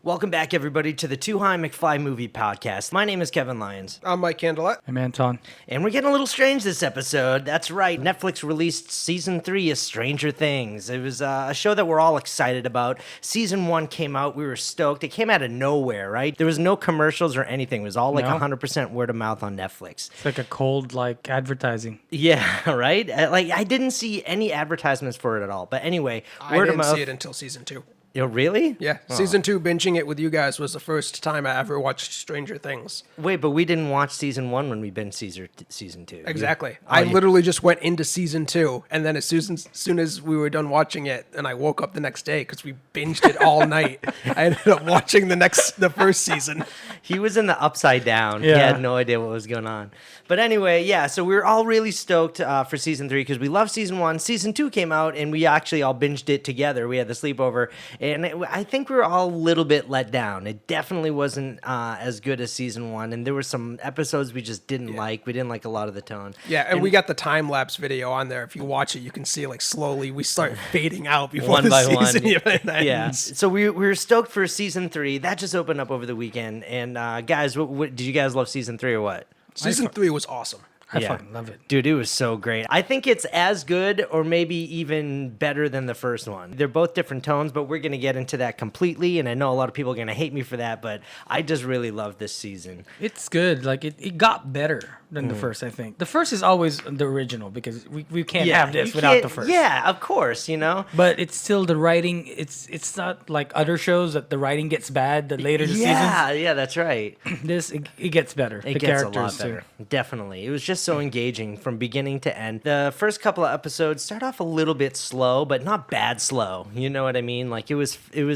Welcome back, everybody, to the Too High McFly Movie Podcast. My name is Kevin Lyons. I'm Mike Candelet. I'm Anton. And we're getting a little strange this episode. That's right. Netflix released Season 3 of Stranger Things. It was a show that we're all excited about. Season 1 came out. We were stoked. It came out of nowhere, right? There was no commercials or anything. It was all 100% word of mouth on Netflix. It's like a cold, advertising. Yeah, right? I didn't see any advertisements for it at all. But anyway, word of mouth. I didn't see it until Season 2. Oh, really? Yeah, Season 2, binging it with you guys was the first time I ever watched Stranger Things. Wait, but we didn't watch Season 1 when we binged Season 2. Exactly. I literally just went into Season 2, and then as soon as we were done watching it, and I woke up the next day because we binged it all night, I ended up watching the first season. He was in the Upside Down. Yeah. He had no idea what was going on. But anyway, yeah, so we were all really stoked for Season 3 because we love Season 1. Season 2 came out, and we actually all binged it together. We had the sleepover, and I think we were all a little bit let down. It definitely wasn't as good as Season 1, and there were some episodes we just didn't like. We didn't like a lot of the tone. Yeah, and we got the time-lapse video on there. If you watch it, you can see, slowly we start fading out before one the by season one. even ends. Yeah, so we were stoked for Season 3. That just opened up over the weekend. And guys, what did you guys love Season 3 or what? Season 3 was awesome. I fucking love it. Dude, it was so great. I think it's as good or maybe even better than the first one. They're both different tones, but we're going to get into that completely, and I know a lot of people are going to hate me for that, but I just really love this season. It's good. It got better than the first, I think. The first is always the original because we can't have this without the first. Yeah, of course, But it's still the writing. It's not like other shows that the writing gets bad the later the seasons. Yeah, that's right. It gets better. It gets a lot better. Definitely. It was just so engaging from beginning to end. The first couple of episodes start off a little bit slow, but not bad slow. You know what I mean? It was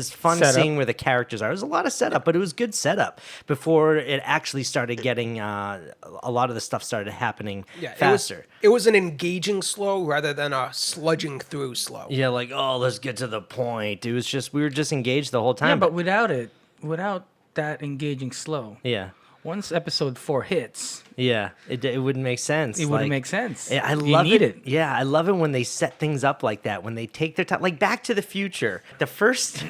fun seeing where the characters are. It was a lot of setup, but it was good setup before it actually started getting a lot of the stuff started happening faster. It was an engaging slow rather than a sludging through slow. Yeah, let's get to the point. It was just we were just engaged the whole time. Yeah, but without that engaging slow. Yeah. Once episode 4 hits, it wouldn't make sense. It wouldn't make sense. I love you need it. Yeah, I love it when they set things up like that. When they take their time, like Back to the Future. The first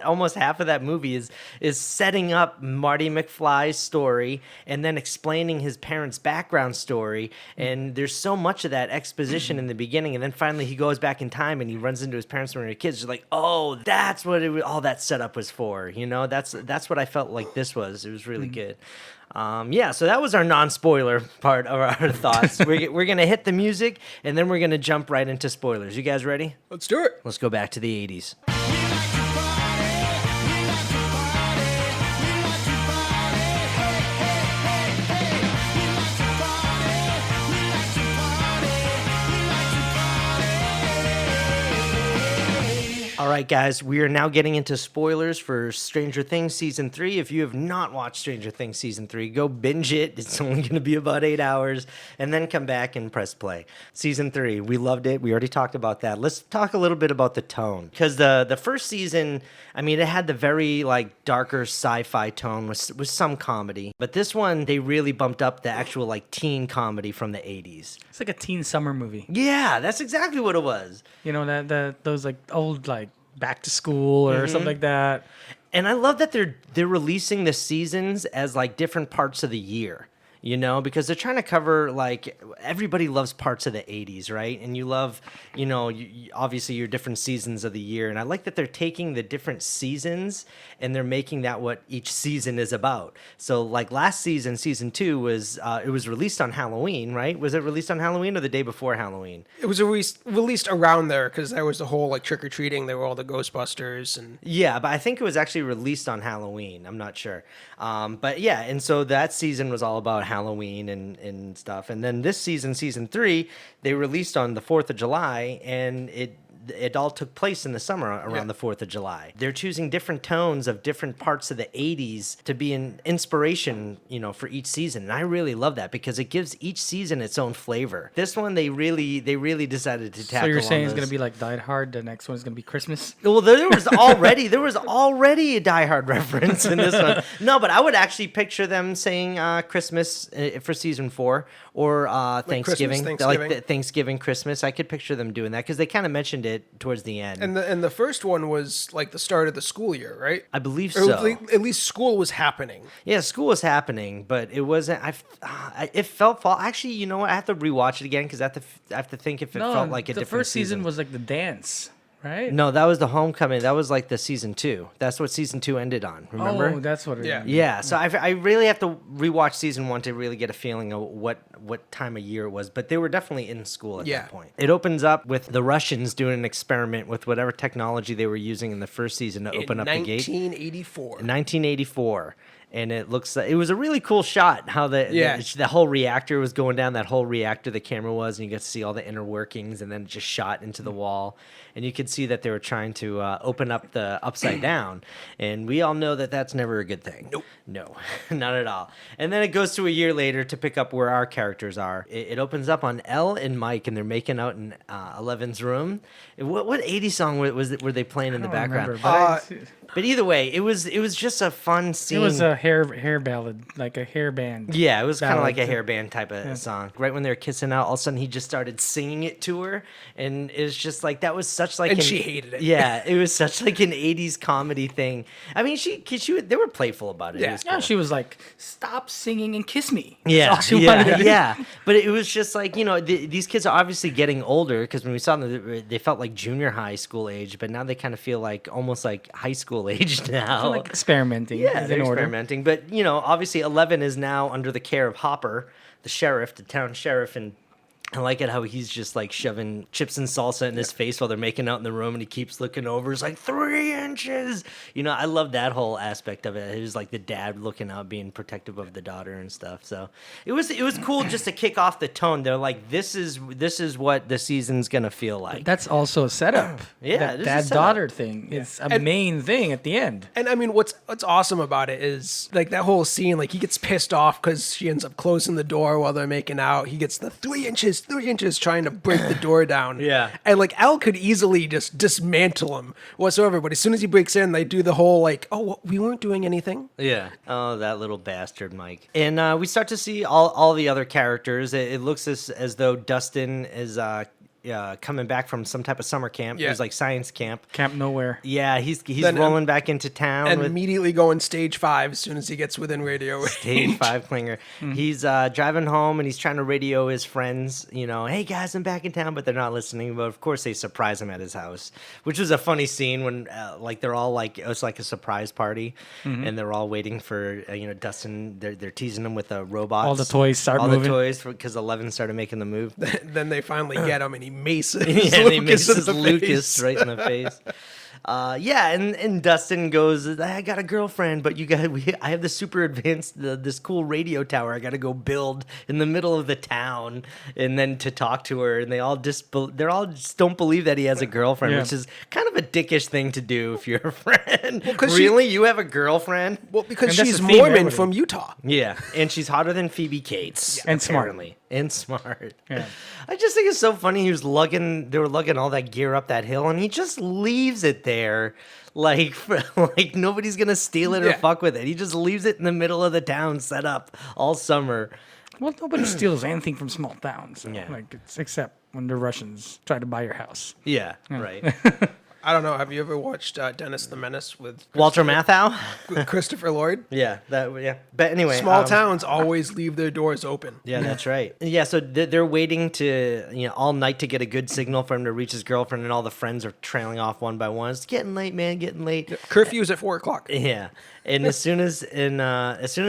almost half of that movie is setting up Marty McFly's story and then explaining his parents' background story. And there's so much of that exposition in the beginning, and then finally he goes back in time and he runs into his parents when they were kids. Just like, oh, that's what all that setup was for. You know, that's what I felt like this was. It was really good. So that was our non-spoiler part of our thoughts. We're going to hit the music, and then we're going to jump right into spoilers. You guys ready? Let's do it. Let's go back to the 80s. All right, guys, we are now getting into spoilers for Stranger Things Season 3. If you have not watched Stranger Things Season 3, go binge it. It's only going to be about 8 hours, and then come back and press play. Season 3, we loved it. We already talked about that. Let's talk a little bit about the tone. Because the first season, it had the very, darker sci-fi tone with some comedy. But this one, they really bumped up the actual, teen comedy from the 80s. It's like a teen summer movie. Yeah, that's exactly what it was. You know, those old Back to School or something like that. And I love that they're releasing the seasons as different parts of the year. You know, because they're trying to cover, everybody loves parts of the 80s, right? And you love, obviously your different seasons of the year. And I like that they're taking the different seasons and they're making that what each season is about. So, last season, Season 2, it was released on Halloween, right? Was it released on Halloween or the day before Halloween? It was released around there because there was the whole, trick-or-treating. There were all the Ghostbusters. And Yeah, but I think it was actually released on Halloween. I'm not sure. But yeah, and so that season was all about Halloween and stuff. And then this season, Season 3, they released on the 4th of July, and it all took place in the summer around the 4th of July. They're choosing different tones of different parts of the 80s to be an inspiration, for each season. And I really love that because it gives each season its own flavor. This one, they really decided to tackle. So you're saying it's going to be like Die Hard, the next one's going to be Christmas? Well, there was already a Die Hard reference in this one. No, but I would actually picture them saying Christmas for Season 4 or Thanksgiving. Thanksgiving. Thanksgiving, Christmas. I could picture them doing that because they kind of mentioned it it towards the end. And the first one was like the start of the school year, right? I believe Or so. at least school was happening. Yeah, school was happening, but it wasn't. It felt fall. Actually, you know what? I have to rewatch it again because I have to think if it felt like a the different first season was like the dance, right? No, that was the homecoming. That was like the season 2. That's what season 2 ended on. Remember? Oh, that's what it is. Yeah. Yeah, so I really have to rewatch season 1 to really get a feeling of what time of year it was. But they were definitely in school at Yeah. that point. It opens up with the Russians doing an experiment with whatever technology they were using in the first season to open up the gate. 1984. 1984. And it looks like it was a really cool shot how the whole reactor was going down, that whole reactor the camera was, and you get to see all the inner workings, and then it just shot into the wall. And you could see that they were trying to open up the upside down. And we all know that that's never a good thing. Nope. No, not at all. And then it goes to a year later to pick up where our characters are. It opens up on Elle and Mike, and they're making out in Eleven's room. What 80s song were they playing in the background? Remember, but But either way, it was just a fun scene. it was a hair ballad, like a hair band. Yeah, it was kind of ballad. like a hairband type of song. Right when they were kissing out, all of a sudden he just started singing it to her, and it was just like that was such like. And she hated it. Yeah, it was such like an '80s comedy thing. I mean, they were playful about it. Yeah. It was Yeah, cool. she was like, "Stop singing and kiss me." That's Yeah, all she wanted to do. yeah. But it was just like, these kids are obviously getting older because when we saw them, they felt like junior high school age, but now they kind of feel like almost like high school age now. Like experimenting. Yeah, is they're in order. experimenting. But, obviously 11 is now under the care of Hopper, the town sheriff, and I like it how he's just like shoving chips and salsa in his face while they're making out in the room, and he keeps looking over. It's like 3 inches. I love that whole aspect of it. It was like the dad looking out, being protective of the daughter and stuff. So it was cool just to kick off the tone. They're like, this is what the season's gonna feel like. That's also a setup. Yeah, it is a that setup. daughter thing. It's a main thing at the end. And I mean, what's awesome about it is like that whole scene. Like he gets pissed off because she ends up closing the door while they're making out. He gets the 3 inches trying to break the door down. Yeah. And like Al could easily just dismantle him whatsoever. But as soon as he breaks in, they do the whole like, oh, well, we weren't doing anything. Yeah. Oh, that little bastard, Mike. And we start to see all the other characters. It looks as though Dustin is coming back from some type of summer camp. Yeah. It was like science camp. Camp Nowhere. Yeah, he's Then, rolling back into town And with immediately going stage 5 as soon as he gets within radio range. Stage 5 clinger. He's driving home and he's trying to radio his friends, hey guys, I'm back in town, but they're not listening. But of course they surprise him at his house, which was a funny scene when they're all like, it's like a surprise party and they're all waiting for, Dustin, they're teasing him with the robots. All the toys start all moving. the toys because 11 started making the move. Then they finally get him and he maces Yeah, and he Lucas misses in the Lucas face. right in the face. And Dustin goes, I got a girlfriend, but I have the super advanced, this cool radio tower I got to go build in the middle of the town, and then to talk to her, and they all just don't believe that he has a girlfriend, Yeah. which is kind of a dickish thing to do if you're a friend. 'cause Really, you have a girlfriend? Well, because And that's she's the theme, Mormon everybody. from Utah. Yeah, and she's hotter than Phoebe Cates, And smart. apparently. And smart. Yeah. I just think it's so funny. They were lugging all that gear up that hill, and he just leaves it there, like nobody's gonna steal it or Yeah. fuck with it. He just leaves it in the middle of the town, set up all summer. Well, nobody steals anything from small towns. Yeah. Except when the Russians try to buy your house. Yeah, right. I don't know. Have you ever watched Dennis the Menace with Walter Matthau. Christopher Lloyd? Yeah, yeah. But anyway, Small towns always leave their doors open. Yeah, that's right. Yeah, so they're waiting to, all night to get a good signal for him to reach his girlfriend, and all the friends are trailing off one by one. It's getting late, man, getting late. Curfew's at 4:00. Yeah, and as soon as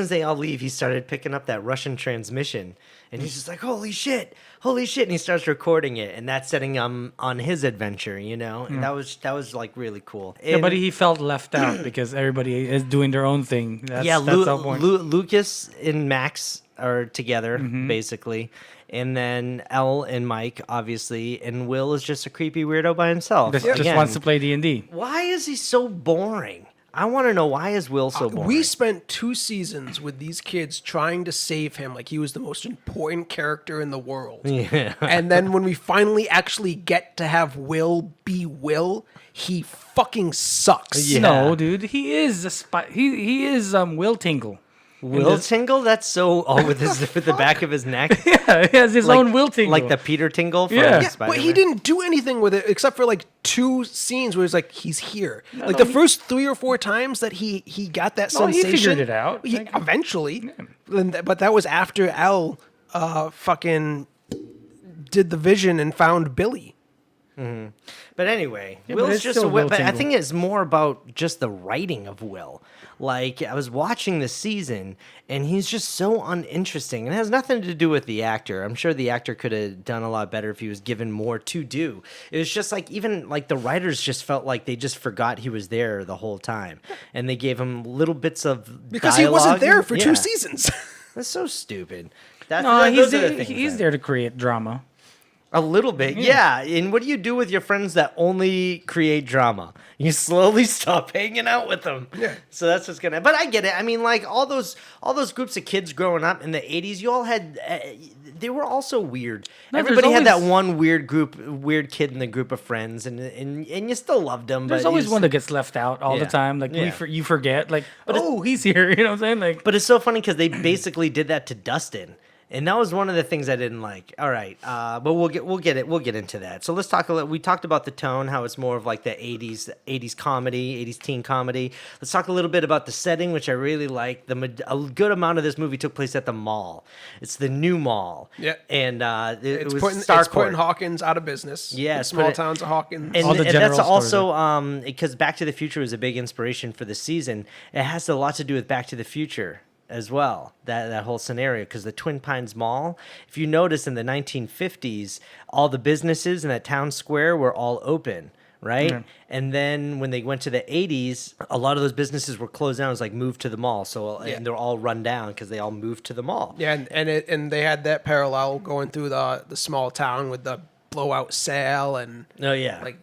they all leave, he started picking up that Russian transmission, and he's just like, holy shit, and he starts recording it, and that's setting him on his adventure, and that was like really cool. Yeah, And- but he felt left out because everybody is doing their own thing. That's the point. Lucas and Max are together basically, and then Elle and Mike obviously, and Will is just a creepy weirdo by himself. Just Again, wants to play D&D. why is he so boring? I want to know, why is Will so boring? We spent 2 seasons with these kids trying to save him like he was the most important character in the world. Yeah. And then when we finally actually get to have Will be Will, he fucking sucks. Yeah. No, dude, he is a spy. He is Will Tingle. Will Tingle? That's so with the back of his neck. Yeah, he has his own Will Tingle. Like the Peter Tingle from Yeah. Spider-Man. But he didn't do anything with it except for like 2 scenes where he's like, he's here. The first 3 or 4 times that he got that No, he sensation. figured it out. Eventually. But that was after Al fucking did the vision and found Billy. But anyway, but Will's it's just still a Will. Will But I Tingle. think it's more about just the writing of Will. Like, I was watching this season, and he's just so uninteresting. And it has nothing to do with the actor. I'm sure the actor could have done a lot better if he was given more to do. It was just like, even like the writers just felt like they just forgot he was there the whole time, and they gave him little bits of Because he wasn't dialogue. there for 2 Yeah. seasons. That's so stupid. No, Those are the things he's that- there to create drama. A little bit, yeah. And what do you do with your friends that only create drama? You slowly stop hanging out with them. Yeah. So that's what's gonna. But I get it. I mean, like all those groups of kids growing up in the '80s, you all had. They were also weird. No, there's Everybody had that always- one weird kid in the group of friends, and you still loved them. There's but always he's- one that gets left out all Yeah. the time. Like Yeah. you forget. Like, he's here. You know what I'm saying? Like, But it's so funny because they basically did that to Dustin. And that was one of the things I didn't like. All right, but we'll get into that. So let's talk a little. We talked about the tone, how it's more of like the '80s comedy, '80s teen comedy. Let's talk a little bit about the setting, which I really like. A good amount of this movie took place at the mall. It's the new mall. Yeah. and it It's was putting Starcourt. Hawkins out of business. Yeah, The it's small put it- towns of Hawkins. And, All the and that's general stores also because Back to the Future was a big inspiration for the season. It has a lot to do with Back to the Future as well, that whole scenario, because the Twin Pines Mall, if you notice in the 1950s, all the businesses in that town square were all open, right? Yeah. And then when they went to the 80s, a lot of those businesses were closed down. It was like moved to the mall. So and they're all run down because they all moved to the mall. Yeah, and they had that parallel going through the small town with the blowout sale and Oh yeah. like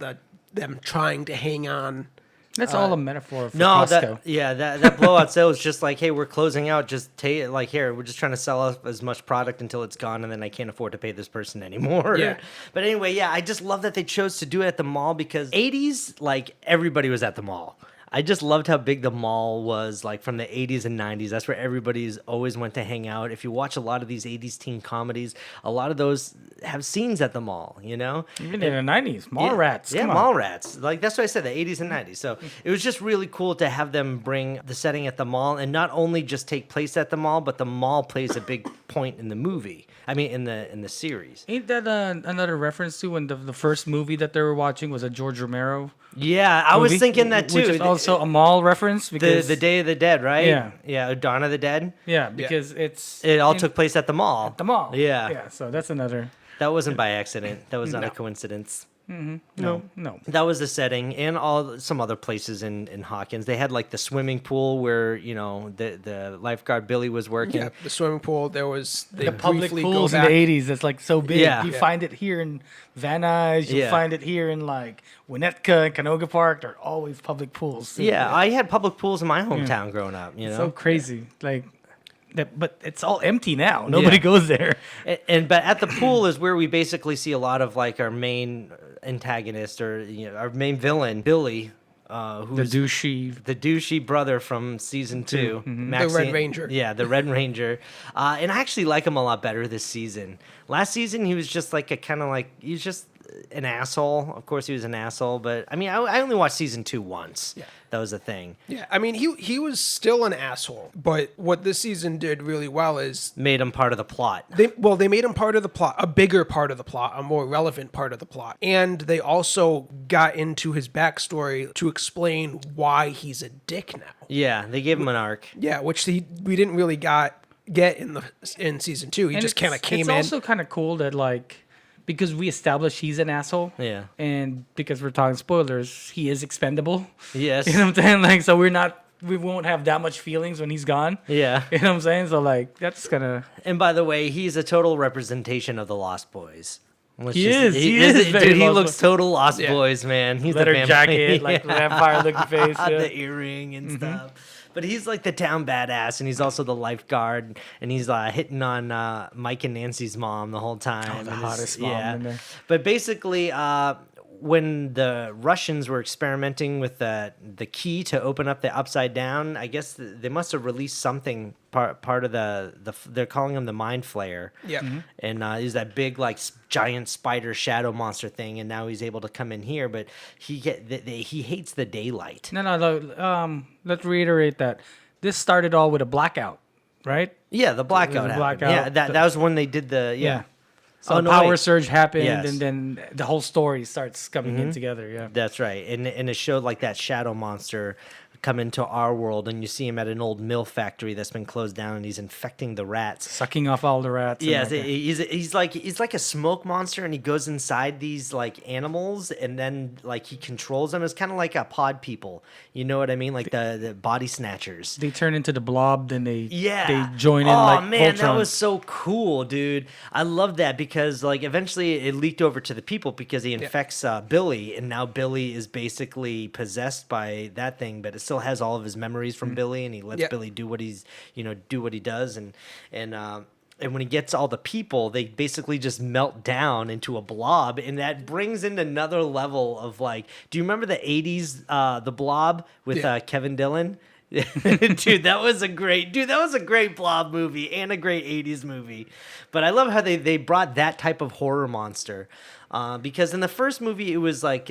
them trying to hang on. that's all a metaphor for No, Costco. that blowout sale was just like, hey, we're closing out. Just take it, like, here, we're just trying to sell up as much product until it's gone, and then I can't afford to pay this person anymore. Yeah. But anyway, yeah, I just love that they chose to do it at the mall because 80s, like, everybody was at the mall. I just loved how big the mall was, like from the 80s and 90s. That's where everybody's always went to hang out. If you watch a lot of these 80s teen comedies, a lot of those have scenes at the mall, you know? Even in the 90s, mall rats. Yeah, come on. mall rats. Like that's what I said, the 80s and 90s. So it was just really cool to have them bring the setting at the mall and not only just take place at the mall, but the mall plays a big point in the movie. I mean, in the series. Ain't that another reference to when the first movie that they were watching was a George Romero Yeah, I was movie? thinking that too. Which is also a mall reference because the Day of the Dead, right? Yeah. Yeah, Dawn of the Dead. yeah, because it's It all in took place at the mall. the mall. Yeah. Yeah, so that's another That wasn't by accident. That was not a coincidence. no. That was the setting, and some other places in Hawkins. They had like the swimming pool where the lifeguard Billy was working. Yeah, the swimming pool. There was The public briefly pools go in back. the 80s that's like so big. Yeah. You Yeah. find it here in Van Nuys. You Yeah. find it here in like Winnetka and Canoga Park. They're always public pools. Yeah, I had public pools in my hometown growing up. You know, So crazy. Like that, but it's all empty now. Nobody goes there. But at the pool is where we basically see a lot of like our main antagonist or our main villain, Billy, The who's douchey. brother from season 2, The Red Ranger. Yeah, the Red Ranger, and I actually like him a lot better this season. Last season he was just like he was just an asshole. Of course he was an asshole, but I mean I only watched season 2 once. Yeah, that was the thing. Yeah, I mean he was still an asshole, but what this season did really well is Made him part of the plot. they made him part of the plot, a bigger part of the plot, a more relevant part of the plot, and they also got into his backstory to explain why he's a dick now. Yeah, they gave him an arc. Yeah, which we didn't really get in season 2. He And just kind of came It's in. also kind of cool that like because we established he's an asshole. Yeah. And because we're talking spoilers, he is expendable. Yes. You know what I'm saying? Like so we won't have that much feelings when he's gone. Yeah. You know what I'm saying? So like that's gonna And by the way, he's a total representation of the Lost Boys. He is very Dude, he Lost looks Boys. total Lost Yeah. Boys, man. He's leather the jacket, like vampire looking face. Yeah. the earring and stuff. But he's like the town badass, and he's also the lifeguard, and he's hitting on Mike and Nancy's mom the whole time. the and hottest mom in there. But basically, when the Russians were experimenting with the key to open up the Upside Down, I guess they must have released something part of the they're calling him the Mind Flayer. Yeah. And he's that big like giant spider shadow monster thing, and now he's able to come in here, but he hates the daylight. No. Let's reiterate that this started all with a blackout, right? Yeah, the blackout. Blackout. Yeah, that was when they did the Yeah. So Oh, no, power wait. surge happened, Yes. and then the whole story starts coming in together. Yeah. That's right, and it showed like that shadow monster come into our world, and you see him at an old mill factory that's been closed down, and he's infecting the rats. Sucking off all the rats. and Yes, like that. he's like a smoke monster, and he goes inside these like animals, and then like he controls them. It's kind of like a pod people, you know what I mean? Like the body snatchers. They turn into the blob, then they Yeah. join in oh, like man, that Voltron. was so cool, dude. I love that because like eventually it leaked over to the people because he infects Billy, and now Billy is basically possessed by that thing, but it still has all of his memories from Billy, and he lets Billy do what he does, and when he gets all the people, they basically just melt down into a blob, and that brings in another level of like, do you remember the 80s The Blob with Kevin Dillon? Dude, that was a great Blob movie and a great 80s movie. But I love how they brought that type of horror monster, because in the first movie it was like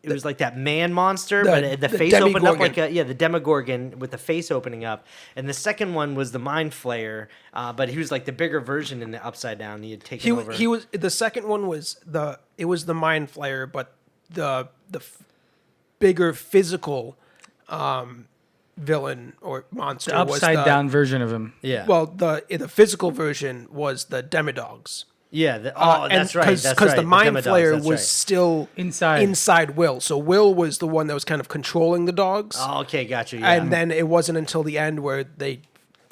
it was like that man monster, but the face opened up like the Demogorgon with the face opening up. And the second one was the Mind Flayer, but he was like the bigger version in the Upside Down. He had taken over. He was the second one was the Mind Flayer, but the bigger physical villain or monster the was upside down version of him. Yeah. Well, the physical version was the Demodogs. Yeah. That's right. Because the Mind Flayer was right. still inside Will. So Will was the one that was kind of controlling the dogs. Oh, okay, gotcha. Yeah. And then it wasn't until the end where they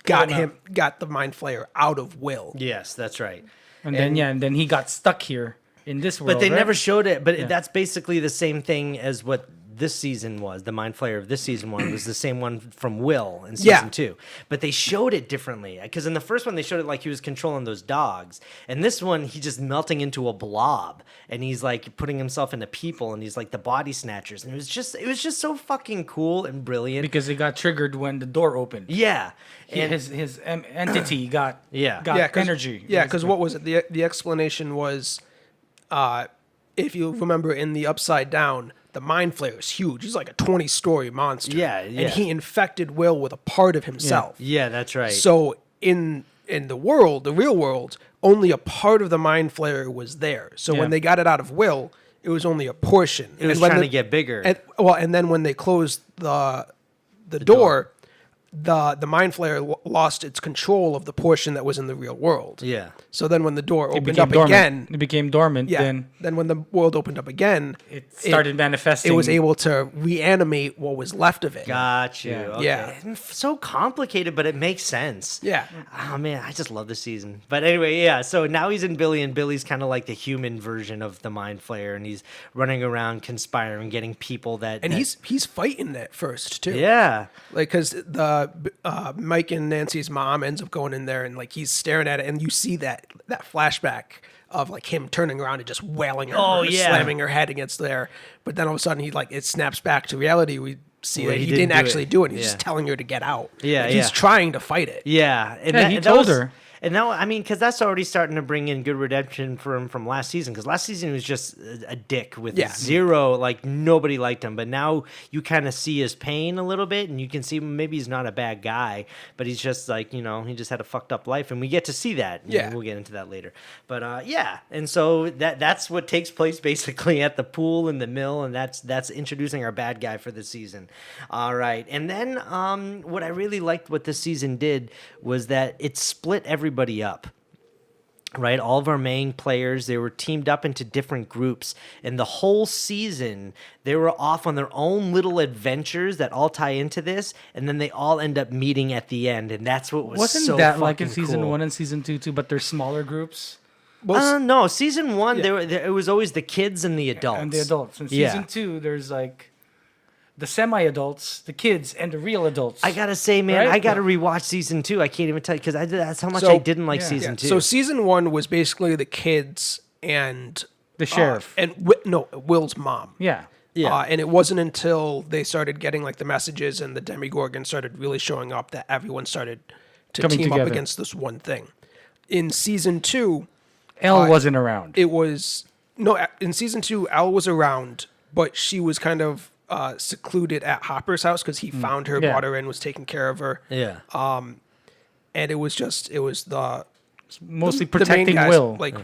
got the Mind Flayer out of Will. Yes, that's right. And then he got stuck here in this world. But they right? never showed it. But that's basically the same thing as what this season was. The Mind Flayer of this season one was the same one from Will in season 2. But they showed it differently. Because in the first one, they showed it like he was controlling those dogs. And this one, he's just melting into a blob. And he's like putting himself into people. And he's like the body snatchers. And it was just so fucking cool and brilliant. Because it got triggered when the door opened. Yeah. And his entity got energy. Yeah, because what was it? The explanation was, if you remember in the Upside Down, the Mind Flayer is huge. He's like a 20-story monster. Yeah. And he infected Will with a part of himself. Yeah, that's right. So in the real world, only a part of the Mind Flayer was there. So when they got it out of Will, it was only a portion. It was trying to get bigger. And then when they closed the door, the Mind Flayer lost its control of the portion that was in the real world. Yeah. So then when the door opened up dormant. again... It became dormant. Yeah. Then when the world opened up again... It started manifesting. It was able to reanimate what was left of it. Got you. Yeah. Okay. Yeah. So complicated, but it makes sense. Yeah. Oh, man, I just love this season. But anyway, yeah, so now he's in Billy, and Billy's kind of like the human version of the Mind Flayer, and he's running around conspiring, getting people that... And he's fighting at first, too. Yeah. Like, because the Mike and Nancy's mom ends up going in there, and like he's staring at it, and you see that flashback of like him turning around and just wailing her, slamming her head against there. But then all of a sudden it snaps back to reality. We see that he didn't actually do it. He's just telling her to get out. Yeah, like, he's trying to fight it. Yeah. And he told her. And now, I mean, because that's already starting to bring in good redemption for him from last season. Because last season he was just a dick with zero, like nobody liked him. But now you kind of see his pain a little bit, and you can see maybe he's not a bad guy, but he's just like, he just had a fucked up life, and we get to see that. We'll get into that later. But and so that's what takes place basically at the pool and the mill, and that's introducing our bad guy for the season. All right, and then what I really liked what this season did was that it split everybody up, right? All of our main players, they were teamed up into different groups, and the whole season they were off on their own little adventures that all tie into this, and then they all end up meeting at the end, and that's what was Wasn't that like in season 1 and season 2 too, but they're smaller groups? No, season 1 it was always the kids and the adults. And the adults. In season 2 there's like the semi-adults, the kids, and the real adults. I gotta say, man, Right? I gotta rewatch season 2. I can't even tell you because that's how much I didn't like season 2. So season 1 was basically the kids and The sheriff. Will's mom. Yeah. Yeah. And it wasn't until they started getting like the messages and the Demogorgon started really showing up that everyone started to Coming team together. up against this one thing. In season 2, Elle wasn't around. in season 2, Elle was around, but she was kind of secluded at Hopper's house because he found her, Yeah. brought her in, was taking care of her. Yeah. And it was the Mostly the main protecting guys, Will. like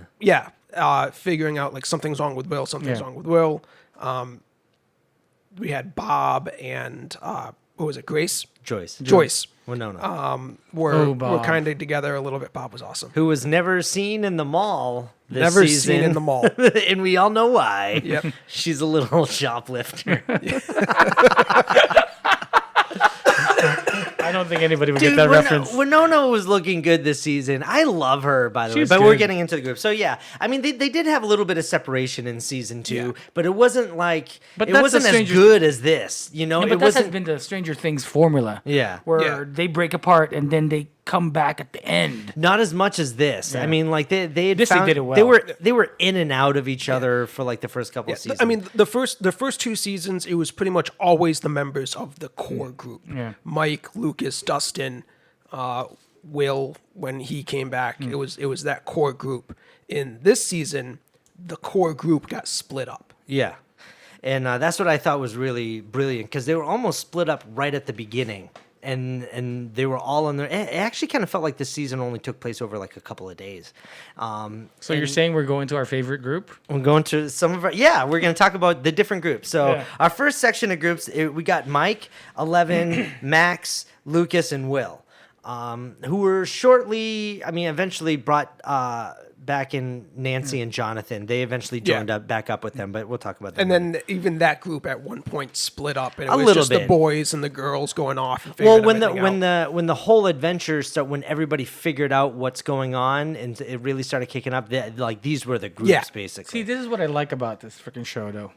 figuring out like something's wrong with Will. Something's Yeah. wrong with Will. We had Bob and what was it? Joyce. Winona. We're Bob. kind of together a little bit. Bob was awesome. Who was never seen in the mall this Never season. seen in the mall. And we all know why. Yep. She's a little shoplifter. I don't think anybody would get that reference. Winona was looking good this season. I love her, by the way. She's But we're good. getting into the group. So, yeah. I mean, they did have a little bit of separation in season 2, Yeah. but it wasn't like, But it that's wasn't the as Stranger- good as this. You know, Yeah, it but that has wasn't. been the Stranger Things formula. Yeah. Where Yeah. they break apart and then they come back at the end. Not as much as this. I Yeah. mean, like they had This they found, did it well. They were in and out of each other for like the first couple of seasons. I mean, the first 2 seasons, it was pretty much always the members of the core group. Yeah. Mike, Lucas, Dustin, Will. When he came back, Hmm. it was that core group. In this season, the core group got split up. Yeah. And that's what I thought was really brilliant because they were almost split up right at the beginning. And they were all in there. It actually kind of felt like this season only took place over like a couple of days. So you're saying we're going to our favorite group? We're going to some of our, we're going to talk about the different groups. So Yeah. our first section of groups, we got Mike, 11, Max, Lucas, and Will, who were eventually brought back in Nancy and Jonathan. They eventually joined back up with them, but we'll talk about that. And then even that group at one point split up, and it A was little just the bit. boys and the girls going off. And Well, figuring everything out. when the whole adventure started, when everybody figured out what's going on and it really started kicking up, like these were the groups Yeah. basically. See, this is what I like about this freaking show, though.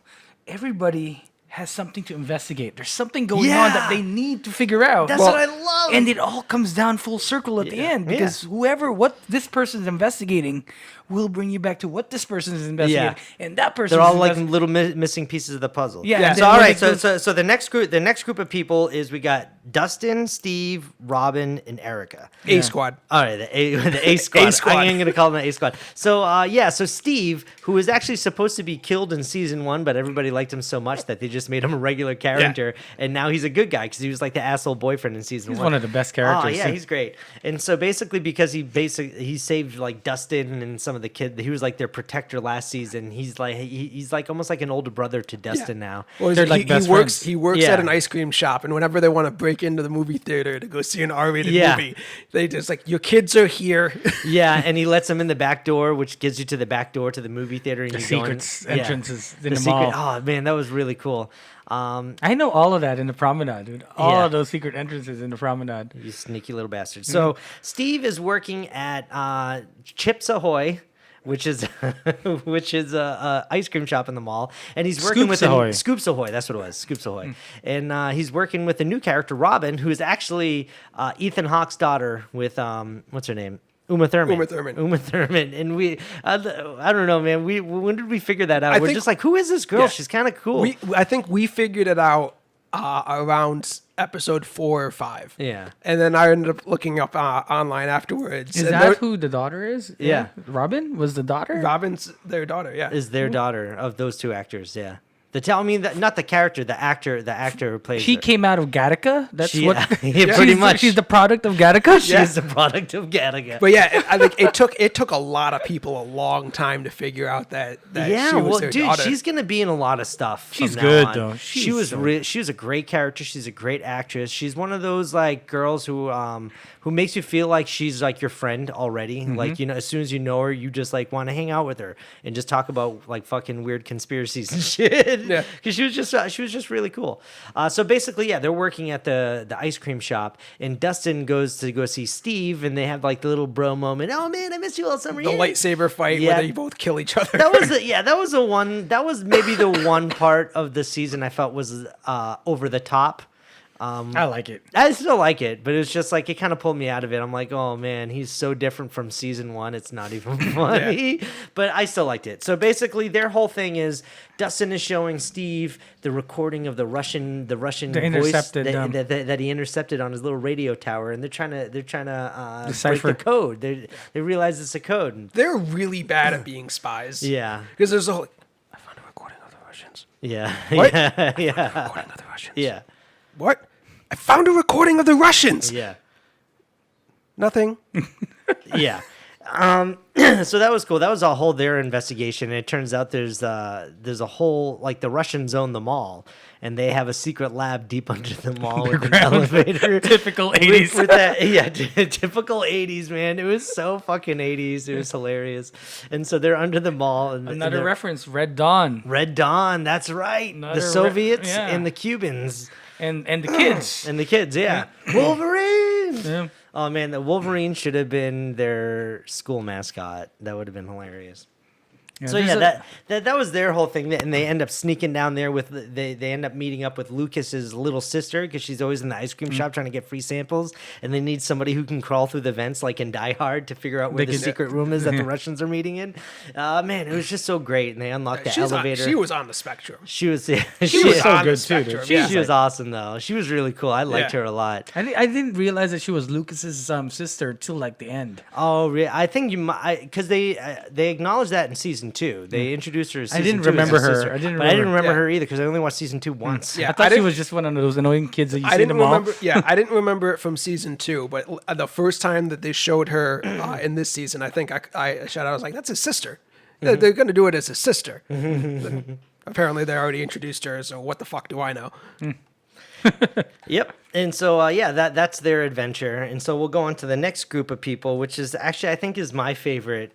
Everybody has something to investigate. There's something going on that they need to figure out. That's what I love. And it all comes down full circle at the end because what this person's investigating will bring you back to what this person is investigating, and that person. They're all like little missing pieces of the puzzle. Yeah. and So then all when right. it So the next group of people is we got Dustin, Steve, Robin, and Erica. A Squad. All right, the A squad. A squad. I'm going to call them the A squad. So so Steve, who was actually supposed to be killed in season 1, but everybody liked him so much that they just made him a regular character, and now he's a good guy because he was like the asshole boyfriend in season 1. He's one of the best characters. Oh yeah, he's great. And so basically, because he saved like Dustin and some of the kids, he was like their protector last season. He's like almost like an older brother to Dustin now. Well, They're like best friends. He works Yeah. at an ice cream shop, and whenever they want to break into the movie theater to go see an R-rated movie, they just like, your kids are here. Yeah, and he lets them in the back door, which gives you to the back door to the movie theater. And The you go in. secrets entrances in The the secret. mall. Oh man, that was really cool. I know all of that in the promenade, dude. All Yeah. of those secret entrances in the promenade. You sneaky little bastard. So Steve is working at Chips Ahoy, which is a ice cream shop in the mall, and he's working Scoops with Ahoy. Scoops Ahoy. That's what it was, Scoops Ahoy, and he's working with a new character, Robin, who is actually Ethan Hawke's daughter with what's her name. Uma Thurman. And we, I don't know, man. When did we figure that out? We're think- just like, who is this girl? Yeah. She's kind of cool. I think we figured it out around episode 4 or 5. Yeah. And then I ended up looking up online afterwards. Is and that who the daughter is? Yeah. Robin was the daughter? Robin's their daughter, yeah. is their daughter of those two actors? Yeah. Not the character, the actor who plays She her. came out of Gattaca? That's She- what. yeah, pretty much. She's the product of Gattaca? She is the product of Gattaca. But yeah, I think it took a lot of people a long time to figure out that Yeah, she was well, their dude, daughter. she's gonna be in a lot of stuff. from She's now good, on. though. She She's was so- she was a great character. She's a great actress. She's one of those like girls who makes you feel like she's like your friend already. Mm-hmm. Like, you know, as soon as you know her, you just like want to hang out with her and just talk about like fucking weird conspiracies and shit. Yeah. Because she was just really cool. So basically, yeah, they're working at the ice cream shop, and Dustin goes to go see Steve, and they have like the little bro moment. Oh man, I miss you all summer. the Yeah. lightsaber fight Yeah. where they both kill each other. That was maybe the one part of the season I felt was over the top. I like it. I still like it, but it's just like it kind of pulled me out of it. I'm like, oh man, he's so different from season 1. It's not even funny, but I still liked it. So basically, their whole thing is Dustin is showing Steve the recording of the Russian voice that he intercepted on his little radio tower, and they're trying to break the code. They realize it's a code. They're really bad at being spies. Yeah, because there's a whole. I found a recording of the Russians. Yeah. What? Yeah. Recording of the Russians. Yeah. What? I found a recording of the Russians. Yeah. Nothing. Yeah. So that was cool. That was a whole their investigation. And it turns out there's a whole, like, the Russians own the mall, and they have a secret lab deep under the mall with an elevator. Typical 80s. With that, yeah, typical 80s, man. It was so fucking 80s. It was hilarious. And so they're under the mall. And Another reference, Red Dawn. Red Dawn, that's right. The Soviets and the Cubans. And the kids. And the kids, yeah. Wolverine! Yeah. Oh, man, the Wolverine should have been their school mascot. That would have been hilarious. Yeah, So yeah, that was their whole thing, and they end up sneaking down there with they end up meeting up with Lucas's little sister because she's always in the ice cream shop trying to get free samples, and they need somebody who can crawl through the vents like in Die Hard to figure out where the secret room is that the Russians are meeting in. Man, it was just so great, and they unlocked the elevator. She was on the spectrum. She was so good too. She was awesome though. She was really cool. I liked her a lot. I didn't realize that she was Lucas's sister till like the end. Oh, really? I think you might because they acknowledged that in season 2. They introduced her as season 2. I didn't remember her. Sister, I didn't remember her either because I only watched season 2 once. Yeah, I thought she was just one of those annoying kids that you see in the mall. I didn't remember it from season 2, but the first time that they showed her in this season, I think I shouted, I was like, that's his sister. They're going to do it as his sister. Apparently, they already introduced her, so what the fuck do I know? Yep. And so, that's their adventure. And so we'll go on to the next group of people, which is actually, I think, is my favorite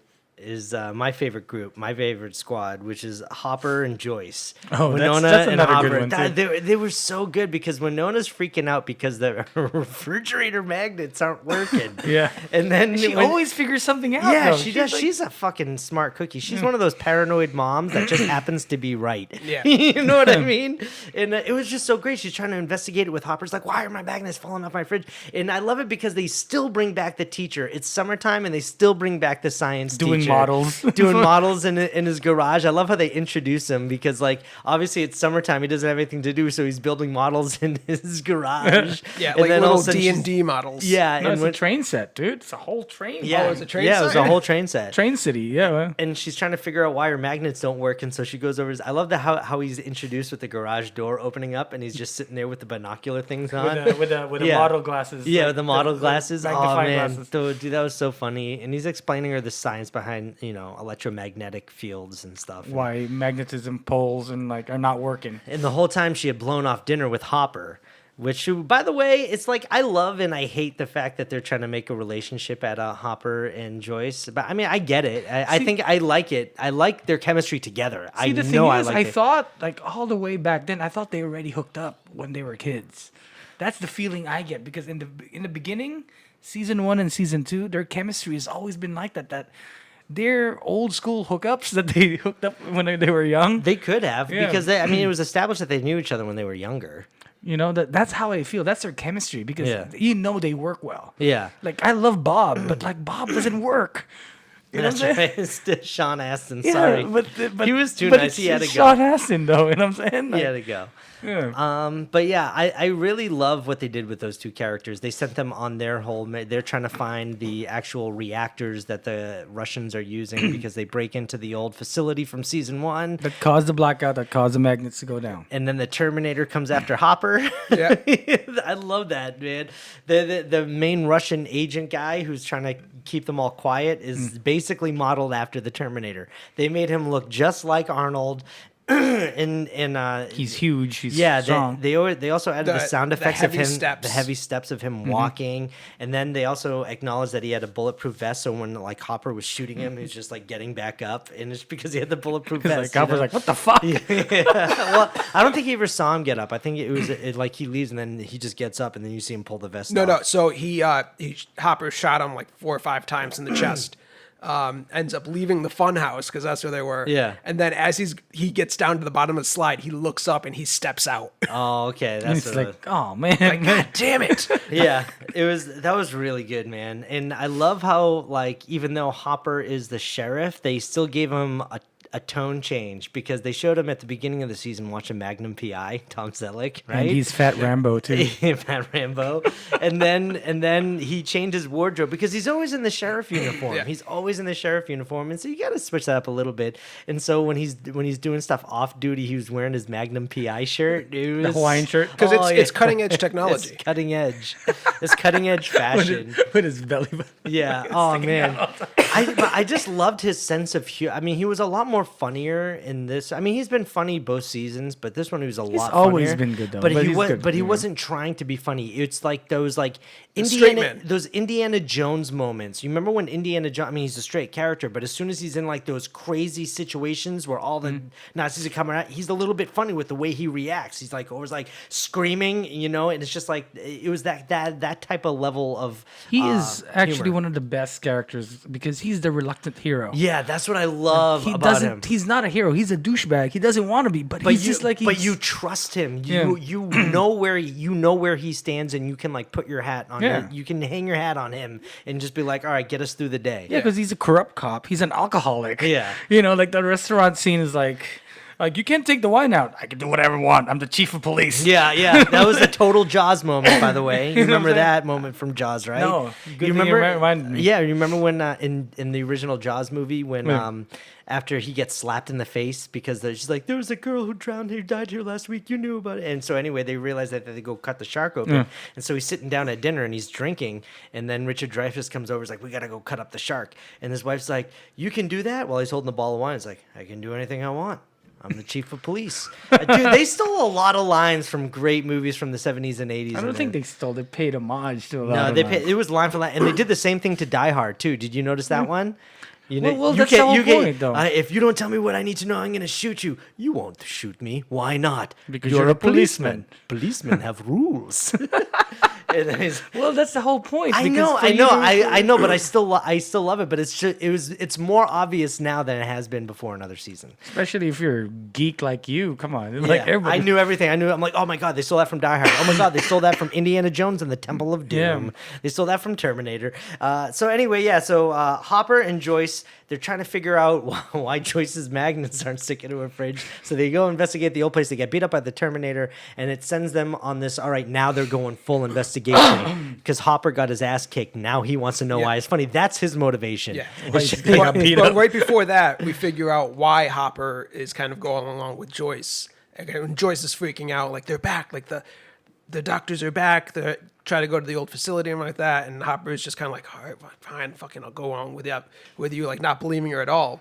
group, my favorite squad, which is Hopper and Joyce. Oh, Winona that's and another Hopper. good one, too. They were so good because Winona's freaking out because the refrigerator magnets aren't working. Yeah. And then she always figures something out. Yeah, though. she does. Like, she's a fucking smart cookie. She's one of those paranoid moms that just happens to be right. Yeah. You know what I mean? And it was just so great. She's trying to investigate it with Hopper's like, why are my magnets falling off my fridge? And I love it because they still bring back the teacher. It's summertime and they still bring back the science doing teacher. Models. Doing models in his garage. I love how they introduce him because, like, obviously it's summertime. He doesn't have anything to do, so he's building models in his garage. Yeah, and like then little D&D models. Yeah, No, and it's a train set, dude. It's a whole train. yeah, Oh, it's a train yeah, set? it was a whole train set. Train City. Yeah. Well. And she's trying to figure out why her magnets don't work, and so she goes over. I love how he's introduced with the garage door opening up, and he's just sitting there with the binocular things on, with the model glasses. Yeah, like, with the model glasses. Oh magnifying man, glasses. dude, that was so funny. And he's explaining her the science behind electromagnetic fields and stuff. Why magnetism poles and like are not working. And the whole time she had blown off dinner with Hopper. Which, by the way, it's like I love and I hate the fact that they're trying to make a relationship at Hopper and Joyce. But I mean, I get it. I think I like it. I like their chemistry together. See, the thing is, I thought like all the way back then, I thought they already hooked up when they were kids. That's the feeling I get because in the beginning, season 1 and season 2, their chemistry has always been like that. That they're old school hookups that they hooked up when they were young. They could have because it was established that they knew each other when they were younger. You know, that's how I feel. That's their chemistry because they work well. Yeah. Like I love Bob, but like Bob doesn't work. You know That's what I'm saying? right. It's Sean Astin. Yeah, Sorry, but he was too but nice. He it's had to go. Sean Astin, though. You know what I'm saying? He had to go. Yeah. But yeah, I really love what they did with those two characters. They sent them on their whole. They're trying to find the actual reactors that the Russians are using because they break into the old facility from season 1 That caused the blackout. That caused the magnets to go down. and then the Terminator comes after Hopper. Yeah. I love that, man. The main Russian agent guy who's trying to keep them all quiet is basically modeled after the Terminator. They made him look just like Arnold. He's huge. He's Yeah, strong. they also added the sound effects of him, steps. the heavy steps of him walking, and then they also acknowledged that he had a bulletproof vest. So when like Hopper was shooting him, he was just like getting back up, and it's because he had the bulletproof vest. Like Hopper's like, what the fuck? Well, I don't think he ever saw him get up. I think it was like he leaves and then he just gets up, and then you see him pull the vest off. No. So Hopper shot him like 4 or 5 times in the chest. ends up leaving the fun house because that's where they were. Yeah. And then as he gets down to the bottom of the slide, he looks up and he steps out. Oh, okay. And That's it's what like, oh man, God damn it. yeah, that was really good, man. And I love how, like, even though Hopper is the sheriff, they still gave him a tone change because they showed him at the beginning of the season watching Magnum PI, Tom Selleck, right? and he's Fat Rambo too. Fat Rambo. And then he changed his wardrobe because he's always in the sheriff uniform. Yeah. He's always in the sheriff uniform, and so you got to switch that up a little bit. And so when he's doing stuff off duty, he was wearing his Magnum PI shirt. The Hawaiian shirt. Because it's cutting edge technology. It's cutting edge. It's cutting edge fashion. with his belly button. Yeah. Oh man. I just loved his sense of humor. I mean, he was a lot more funnier in this. I mean, he's been funny both seasons, but this one he was a lot. Always funnier. been good though. But he he's was. good. But he wasn't trying to be funny. It's like those straight Indiana man. those Indiana Jones moments. You remember when Indiana Jones? I mean, he's a straight character, but as soon as he's in like those crazy situations where all the Nazis are coming out, he's a little bit funny with the way he reacts. He's like always like screaming, and it's just like it was that type of level of. He is actually humor. one of the best characters because he's the reluctant hero. Yeah, that's what I love He about doesn't. him. He's not a hero. He's a douchebag. He doesn't want to be, but he's just like. But you trust him. You know where he stands, and you can like put your hat on. Yeah. You can hang your hat on him and just be like, all right, get us through the day. Yeah, because he's a corrupt cop. He's an alcoholic. Yeah. Like the restaurant scene is like you can't take the wine out. I can do whatever I want. I'm the chief of police. Yeah. That was a total Jaws moment, by the way. You You know what I'm remember saying? that moment from Jaws, right? No. Good You thing you remember? reminded me. Yeah, you remember when in the original Jaws movie when after he gets slapped in the face because she's like, there was a girl who died here last week. You knew about it. And so anyway, they realize that they go cut the shark open. And so he's sitting down at dinner and he's drinking. And then Richard Dreyfuss comes over. He's like, we got to go cut up the shark. And his wife's like, you can do that? While he's holding the ball of wine. He's like, I can do anything I want. I'm the chief of police. Dude, they stole a lot of lines from great movies from the 70s and 80s. I don't think they stole. They paid homage to a lot. No, of they them. it was line for line, and they did the same thing to Die Hard too. Did you notice that one? You know, Well, you that's can't- the whole you can't- point, though. If you don't tell me what I need to know, I'm going to shoot you. You won't shoot me. Why not? Because you're a policeman. Policemen have rules. Well, that's the whole point. I because know, for I you know, to- I know, but I still love it. But it's more obvious now than it has been before another season. Especially if you're a geek like you. Come on. Like Yeah, everybody. I knew everything. I'm like, oh my god, they stole that from Die Hard. Oh my god, they stole that from Indiana Jones and the Temple of Doom. Yeah. They stole that from Terminator. So anyway, yeah. So Hopper and Joyce, they're trying to figure out why Joyce's magnets aren't sticking to her fridge. So they go investigate the old place. They get beat up by the Terminator, and it sends them on this. All right, now they're going full investigation because Hopper got his ass kicked. Now he wants to know why. It's funny. That's his motivation. Yeah. Why they got beat But up. right before that, we figure out why Hopper is kind of going along with Joyce. And Joyce is freaking out, like they're back, like the doctors are back. They try to go to the old facility and like that. And Hopper is just kind of like, all right, fine, fucking, I'll go along with you, like not believing her at all.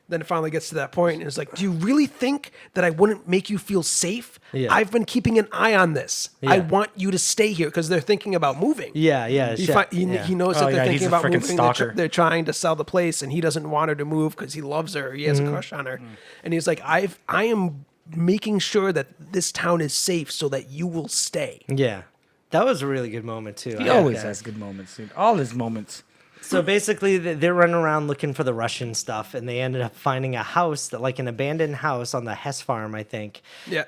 Then it finally gets to that point, and it's like, do you really think that I wouldn't make you feel safe? Yeah. I've been keeping an eye on this. Yeah. I want you to stay here because they're thinking about moving. Yeah. He knows Oh, that they're yeah, he's thinking a about freaking moving. stalker. They're trying to sell the place, and he doesn't want her to move because he loves her. He has a crush on her, and he's like, I am making sure that this town is safe so that you will stay. Yeah. That was a really good moment too. He I always like that. has good moments, dude. All his moments. So basically, they're running around looking for the Russian stuff, and they ended up finding a house, like an abandoned house on the Hess farm, I think. Yeah.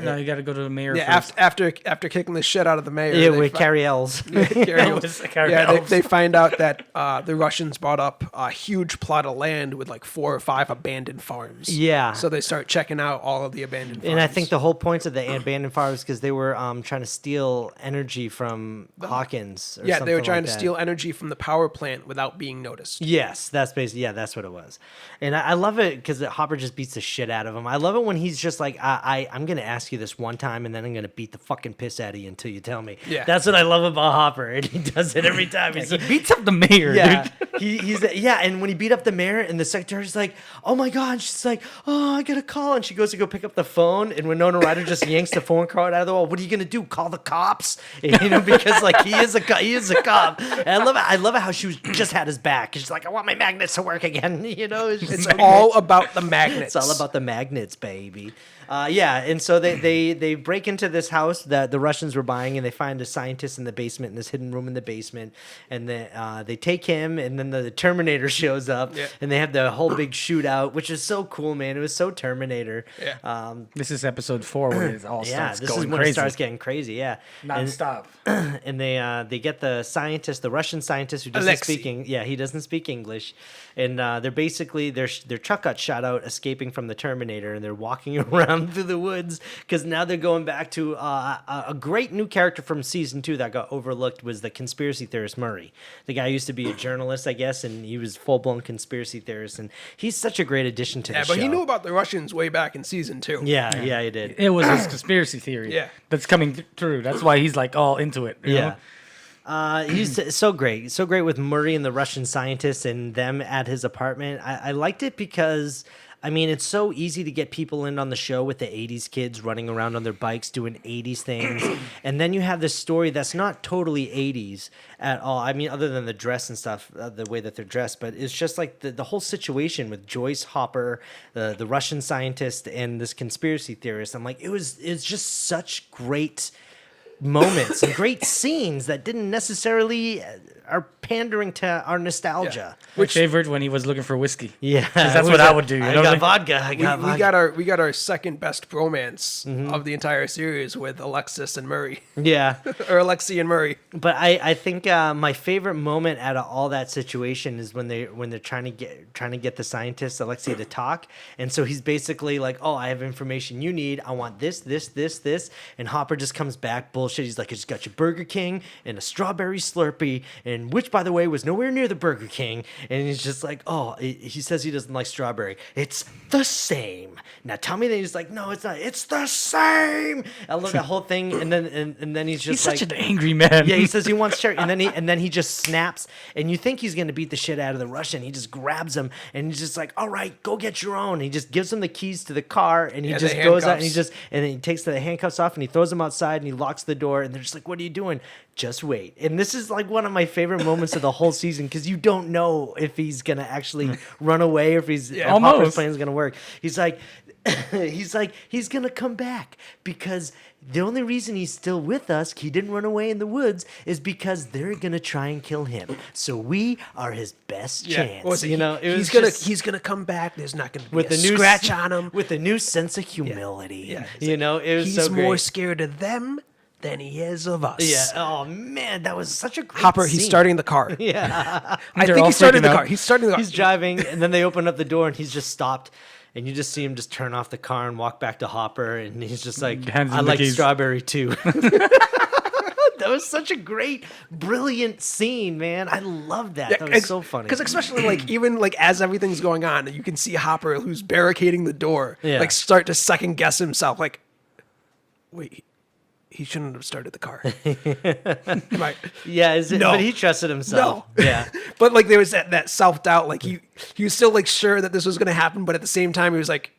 No, you got to go to the mayor Yeah, first. after kicking the shit out of the mayor. Yeah, they with fi- Carrie Ells. they find out that the Russians bought up a huge plot of land with like 4 or 5 abandoned farms. Yeah. So they start checking out all of the abandoned farms. And I think the whole point of the abandoned farms because they were trying to steal energy from Hawkins. Or they were something trying like to that. steal energy from the power plant without being noticed. Yes, that's basically that's what it was, and I love it because Hopper just beats the shit out of him. I love it when he's just like, I'm gonna ask you this one time, and then I'm gonna beat the fucking piss out of you until you tell me. Yeah. That's what I love about Hopper, and he does it every time. He's He beats up the mayor, yeah, dude. he's and when he beat up the mayor, and the secretary's like, oh my god, and she's like, oh, I got a call, and she goes to go pick up the phone, and Winona Ryder just yanks the phone card out of the wall. What are you gonna do? Call the cops? Because like he is a cop. And I love it how she just had his back. She's like, I want my magnets to work again. It's all about the magnets. It's all about the magnets, baby. And so they break into this house that the Russians were buying, and they find a scientist in the basement, in this hidden room in the basement, and they take him, and then the Terminator shows up, and they have the whole big shootout, which is so cool, man. It was so Terminator. Yeah. This is episode 4 where it all starts this going is when crazy. it starts getting crazy. Yeah, Non-stop. and they get the scientist, the Russian scientist who doesn't he doesn't speak English, and they're basically their truck got shot out escaping from the Terminator, and they're walking around through the woods because now they're going back to a great new character from season 2 that got overlooked was the conspiracy theorist Murray. The guy used to be a journalist, I guess, and he was full-blown conspiracy theorist, and he's such a great addition to the show. Yeah, but he knew about the Russians way back in season 2. Yeah, he did. It was his conspiracy theory that's coming through. That's why he's like all into it. You know? He's so great with Murray and the Russian scientists and them at his apartment. I liked it because, I mean, it's so easy to get people in on the show with the 80s kids running around on their bikes doing 80s things. And then you have this story that's not totally 80s at all. I mean, other than the dress and stuff, the way that they're dressed. But it's just like the whole situation with Joyce Hopper, the Russian scientist, and this conspiracy theorist. I'm like, it's just such great moments and great scenes that didn't necessarily are pandering to our nostalgia. My favorite when he was looking for whiskey. Yeah, that's what I would do. You I know got what vodka. We got our second best bromance of the entire series with Alexis and Murray. Yeah, or Alexi and Murray. But I think my favorite moment out of all that situation is when they're trying to get the scientist Alexi to talk, and so he's basically like, "Oh, I have information you need. I want this, and Hopper just comes back bullshit. He's like, "I just got you Burger King and a strawberry Slurpee, and which, by the way, was nowhere near the Burger King." And he's just like, "Oh," he says he doesn't like strawberry. It's the same. Now tell me that he's like, "No, it's not. It's the same." I love that whole thing, and then he's just he's such an angry man. Yeah, he says he wants cherry, and then he just snaps, and you think he's gonna beat the shit out of the Russian. He just grabs him, and he's just like, "All right, go get your own." He just gives him the keys to the car, and he just goes out, and then he takes the handcuffs off, and he throws them outside, and he locks the door, and they're just like, "What are you doing?" Just wait. And this is like one of my favorite moments of the whole season because you don't know if he's gonna actually run away or if Hopper's plan is gonna work. He's like, he's gonna come back because the only reason he's still with us, he didn't run away in the woods, is because they're gonna try and kill him. So we are his best chance. Well, so you know, he's gonna come back. There's not gonna be a scratch on him with a new sense of humility. Yeah. You know, it was he's so great. more scared of them than he is of us. Yeah. Oh man, that was such a great Hopper. scene. He's starting the car. Yeah. I think he's starting the car. He's starting the car. He's driving, and then they open up the door, and he's just stopped. And you just see him just turn off the car and walk back to Hopper, and he's just like, "I like strawberry too." That was such a great, brilliant scene, man. I love that. That was so funny. Because especially like even like as everything's going on, you can see Hopper, who's barricading the door, like start to second guess himself. Like, wait, he shouldn't have started the car. Yeah, no. But he trusted himself. No. Yeah. But like there was that self-doubt. Like he was still like sure that this was going to happen, but at the same time he was like,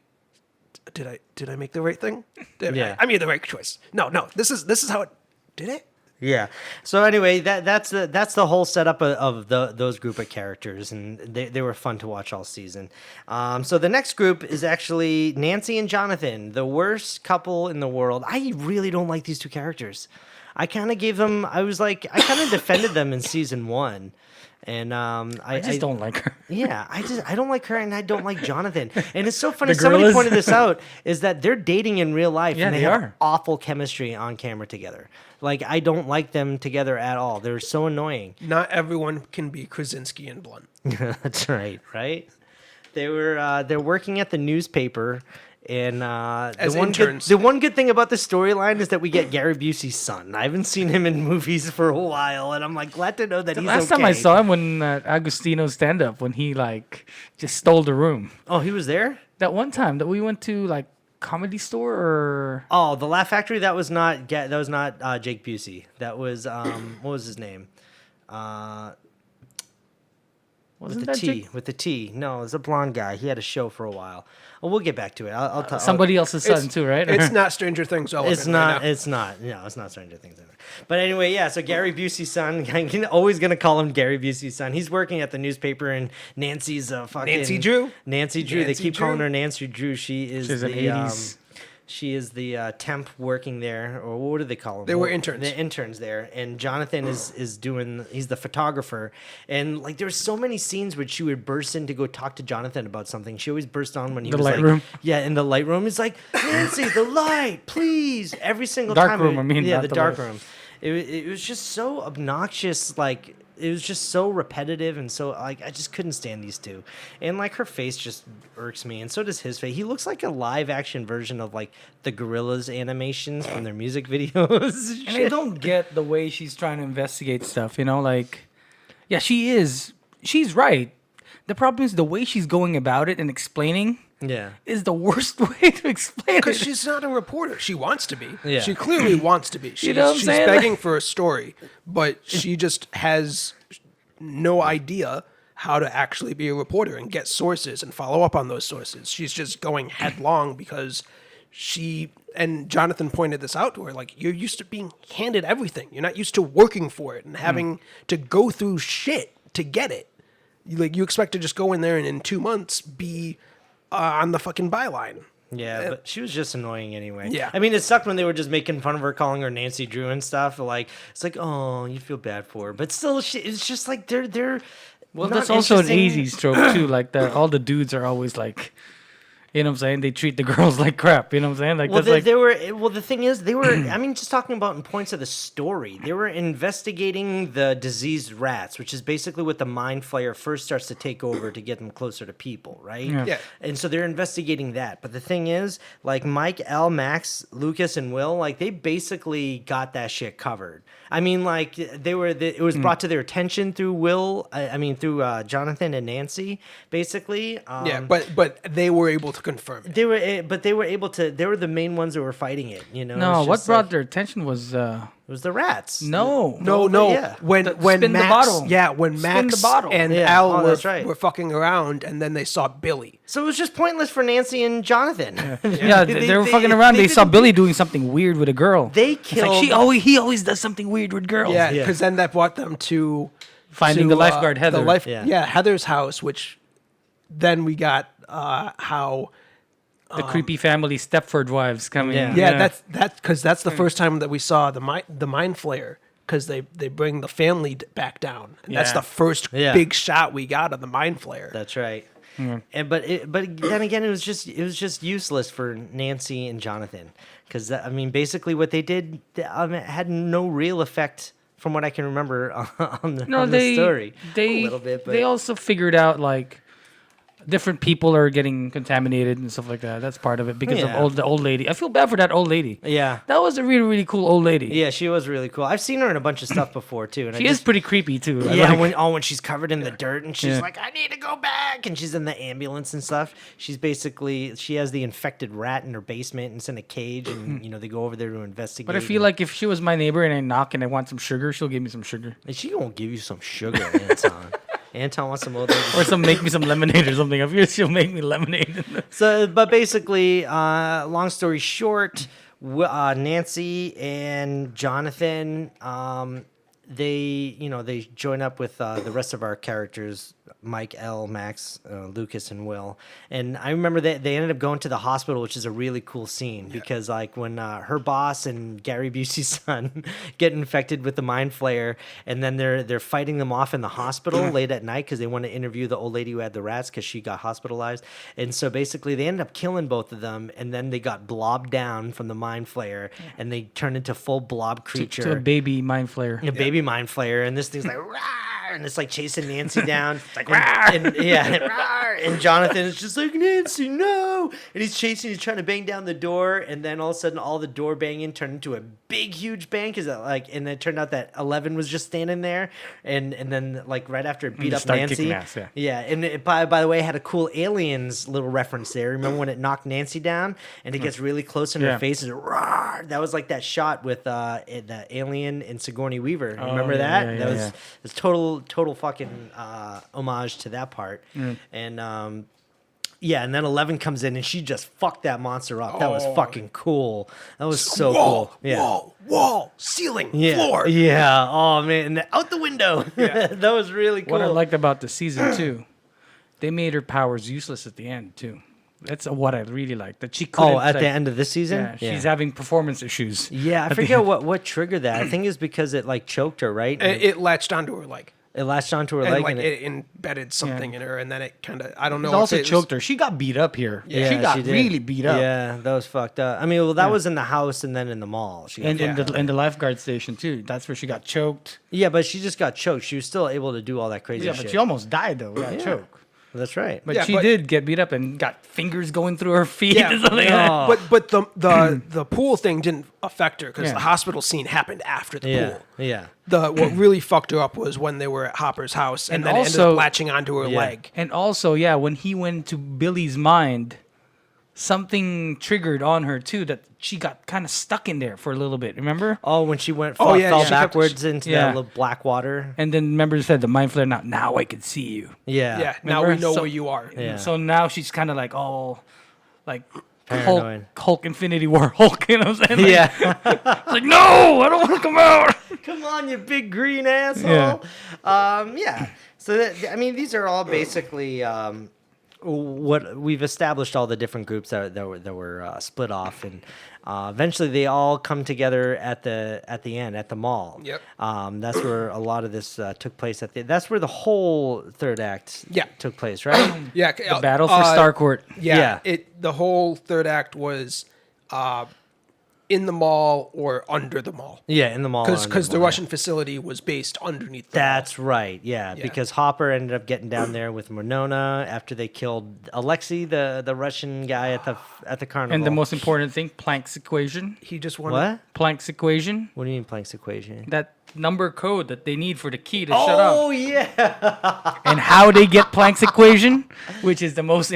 did I make the right thing? I made the right choice. No, this is how it did it. Yeah. So anyway, that's the whole setup of those group of characters, and they were fun to watch all season. So the next group is actually Nancy and Jonathan, the worst couple in the world. I really don't like these two characters. I kind of gave them. I kind of defended them in season 1. And I just don't like her. Yeah, I don't like her, and I don't like Jonathan. And it's so funny. Somebody pointed this out is that they're dating in real life, and they have awful chemistry on camera together. Like I don't like them together at all. They're so annoying. Not everyone can be Krasinski and Blunt. That's right. They're working at the newspaper. And the one good thing about the storyline is that we get Gary Busey's son. I haven't seen him in movies for a while, and I'm like glad to know that he's okay. Last time I saw him when Agostino's stand-up, when he like just stole the room. Oh, he was there? That one time that we went to like Comedy Store or the Laugh Factory. That was not Jake Busey. That was what was his name? With the T. No, it was a blonde guy. He had a show for a while. Well, we'll get back to it. I'll tell somebody else's son too, right? It's not Stranger Things. It's not. It's not. No, it's not Stranger Things. But anyway, yeah. So Gary Busey's son. I'm always gonna call him Gary Busey's son. He's working at the newspaper, and Nancy's fucking Nancy Drew. They keep calling her Nancy Drew. She's an 80s. She is the temp working there, or what do they call them? They were interns. The interns there, and Jonathan is doing. He's the photographer, and like there were so many scenes where she would burst in to go talk to Jonathan about something. She always burst on when he The was like, Lightroom? yeah, in the Lightroom. He's like, Nancy, the light, please. Every single Dark time. room, I mean, yeah, not the the dark light. room. It was just so obnoxious, like. It was just so repetitive and so like I just couldn't stand these two, and like her face just irks me, and so does his face. He looks like a live action version of like the Gorillaz animations from their music videos. And I don't get the way she's trying to investigate stuff, like, yeah, she's right. The problem is the way she's going about it and explaining Yeah. is the worst way to explain Because it. she's not a reporter. She wants to be. Yeah. She clearly wants to be. She's, know what I'm she's saying? begging for a story, but she just has no idea how to actually be a reporter and get sources and follow up on those sources. She's just going headlong because and Jonathan pointed this out to her, like, you're used to being handed everything. You're not used to working for it and having to go through shit to get it. You expect to just go in there and in 2 months be on the fucking byline. Yeah, but she was just annoying anyway. Yeah. I mean, it sucked when they were just making fun of her, calling her Nancy Drew and stuff. Like, it's like, oh, you feel bad for her. But still, it's just like they're Well, not that's also an interesting. easy stroke too. Like all the dudes are always like, you know what I'm saying? They treat the girls like crap. You know what I'm saying? Like Well, that's like they were. Well, the thing is, they were. I mean, just talking about in points of the story, they were investigating the diseased rats, which is basically what the mind flayer first starts to take over to get them closer to people, right? Yeah. And so they're investigating that. But the thing is, like Mike, L, Max, Lucas, and Will, like they basically got that shit covered. I mean, like it was brought to their attention through Will. Through Jonathan and Nancy, basically. Yeah, but they were able to confirm it. They were able to. They were the main ones that were fighting it. You know. no. It's What just brought like- their attention was It was the rats. no. No. yeah. When Spin the Max, bottle. yeah, when Spin Max the bottle. and Yeah. Al Oh, were, that's right. were fucking around, and then they saw Billy. So it was just pointless for Nancy and Jonathan. Yeah, they were fucking around. They saw didn't- Billy doing something weird with a girl. They It's like killed. he always does something weird with girls. Yeah, Yeah. because then that brought them to Finding the lifeguard, Heather. Yeah. Heather's house, which then we got how. The creepy family Stepford wives coming. Yeah. Yeah, that's because that's the first time that we saw the mind flayer. Because they bring the family back down, and that's Yeah. the first Yeah. big shot we got of the mind flayer. That's right. And but then again, it was just useless for Nancy and Jonathan because I mean, basically what they did had no real effect from what I can remember on the story. They a little bit, but they also figured out like different people are getting contaminated and stuff like that. That's part of it because Yeah. of the old lady. I feel bad for that old lady. yeah. That was a really, really cool old lady. Yeah, she was really cool. I've seen her in a bunch of stuff before too, and She is pretty creepy too. I Yeah, like- when she's covered in the dirt and she's Yeah. like, I need to go back, and she's in the ambulance and stuff. She has the infected rat in her basement and it's in a cage, and they go over there to investigate. But I feel like if she was my neighbor and I knock and I want some sugar, she'll give me some sugar. and she won't give you some sugar, Anton. Anton wants some old lady. Or make me some lemonade or something. I feel she'll make me lemonade. So, but basically, long story short, Nancy and Jonathan, they join up with the rest of our characters, Mike, L, Max, Lucas, and Will. And I remember that they ended up going to the hospital, which is a really cool scene because like when her boss and Gary Busey's son get infected with the mind flayer, and then they're fighting them off in the hospital late at night because they want to interview the old lady who had the rats because she got hospitalized. And so basically they ended up killing both of them, and then they got blobbed down from the mind flayer, and they turned into full blob creature. To a baby mind flayer. A baby mind flayer, and this thing's like, "Rawr," and it's like chasing Nancy down. It's like, and Jonathan is just like, Nancy, no, and he's trying to bang down the door, and then all of a sudden, all the door banging turned into a big, huge bang, and it turned out that 11 was just standing there, and then like right after it beat just up start Nancy, kicking ass, yeah. and it, by the way, it had a cool Aliens little reference there. Remember when it knocked Nancy down, and it gets really close in her Yeah. face, and rawr, that was like that shot with the alien and Sigourney Weaver. Remember yeah, that? yeah, That yeah, was total fucking homage to that part. And and then 11 comes in and she just fucked that monster up. That was fucking cool. That was so cool. Yeah. Wall, ceiling, Yeah. floor. Yeah. Oh man, and out the window. That was really cool. What I liked about the season 2, they made her powers useless at the end too. That's what I really like. That she couldn't. Oh, at the end of this season? Yeah, she's having performance issues. Yeah, I forget what triggered that. I think it's because it like choked her, right? It latched onto her leg. It latched onto her And leg. like and it embedded something in her, and then it kind of, I don't know. It also if it was- choked her. She got beat up here. Yeah, she got did. really beat up. Yeah, that was fucked up. I mean, well, that was in the house and then in the mall. She got And fucked up. in the lifeguard station too. That's where she got choked. Yeah, but she just got choked. She was still able to do all that crazy Yeah, shit. but she almost died though. Yeah, choke. That's right. But Yeah, she but- did get beat up and got fingers going through her feet Yeah, and something. no. but the pool thing didn't affect her because Yeah. the hospital scene happened after the Yeah, pool. yeah. What really fucked her up was when they were at Hopper's house, and And then it ended also- up latching onto her Yeah. leg. And also, yeah, when he went to Billy's mind, something triggered on her too that she got kind of stuck in there for a little bit. Remember? Oh, when she went, Oh, yeah, fell she kept- backwards into Yeah. that little black water. And then remember said the mind flare. Now I can see you. Yeah. Yeah, now Remember? we know So- where you are. Yeah. So now she's kind of like, oh, like Paranoid. Hulk Infinity War Hulk. You know what I'm saying? Like, Yeah. it's like, no, I don't want to come out. Come on, you big green asshole. Yeah. So, I mean, these are all basically what we've established all the different groups that were split off, and eventually they all come together at the end at the mall. Yep. That's where a lot of this took place. That's where the whole third act took place, right? Yeah, The battle for Starcourt. Yeah, Yeah. the whole third act was in the mall or under the mall. Yeah, in the mall. Because the Russian facility was based underneath the That's right. Yeah, because Hopper ended up getting down there with Winona after they killed Alexei, the Russian guy at the carnival. And the most important thing, Planck's equation. mall. He just wanted... what? Planck's equation. What do you mean Planck's equation? That number code that they need for the key to shut up. Oh yeah. And how they get Planck's equation, which is the most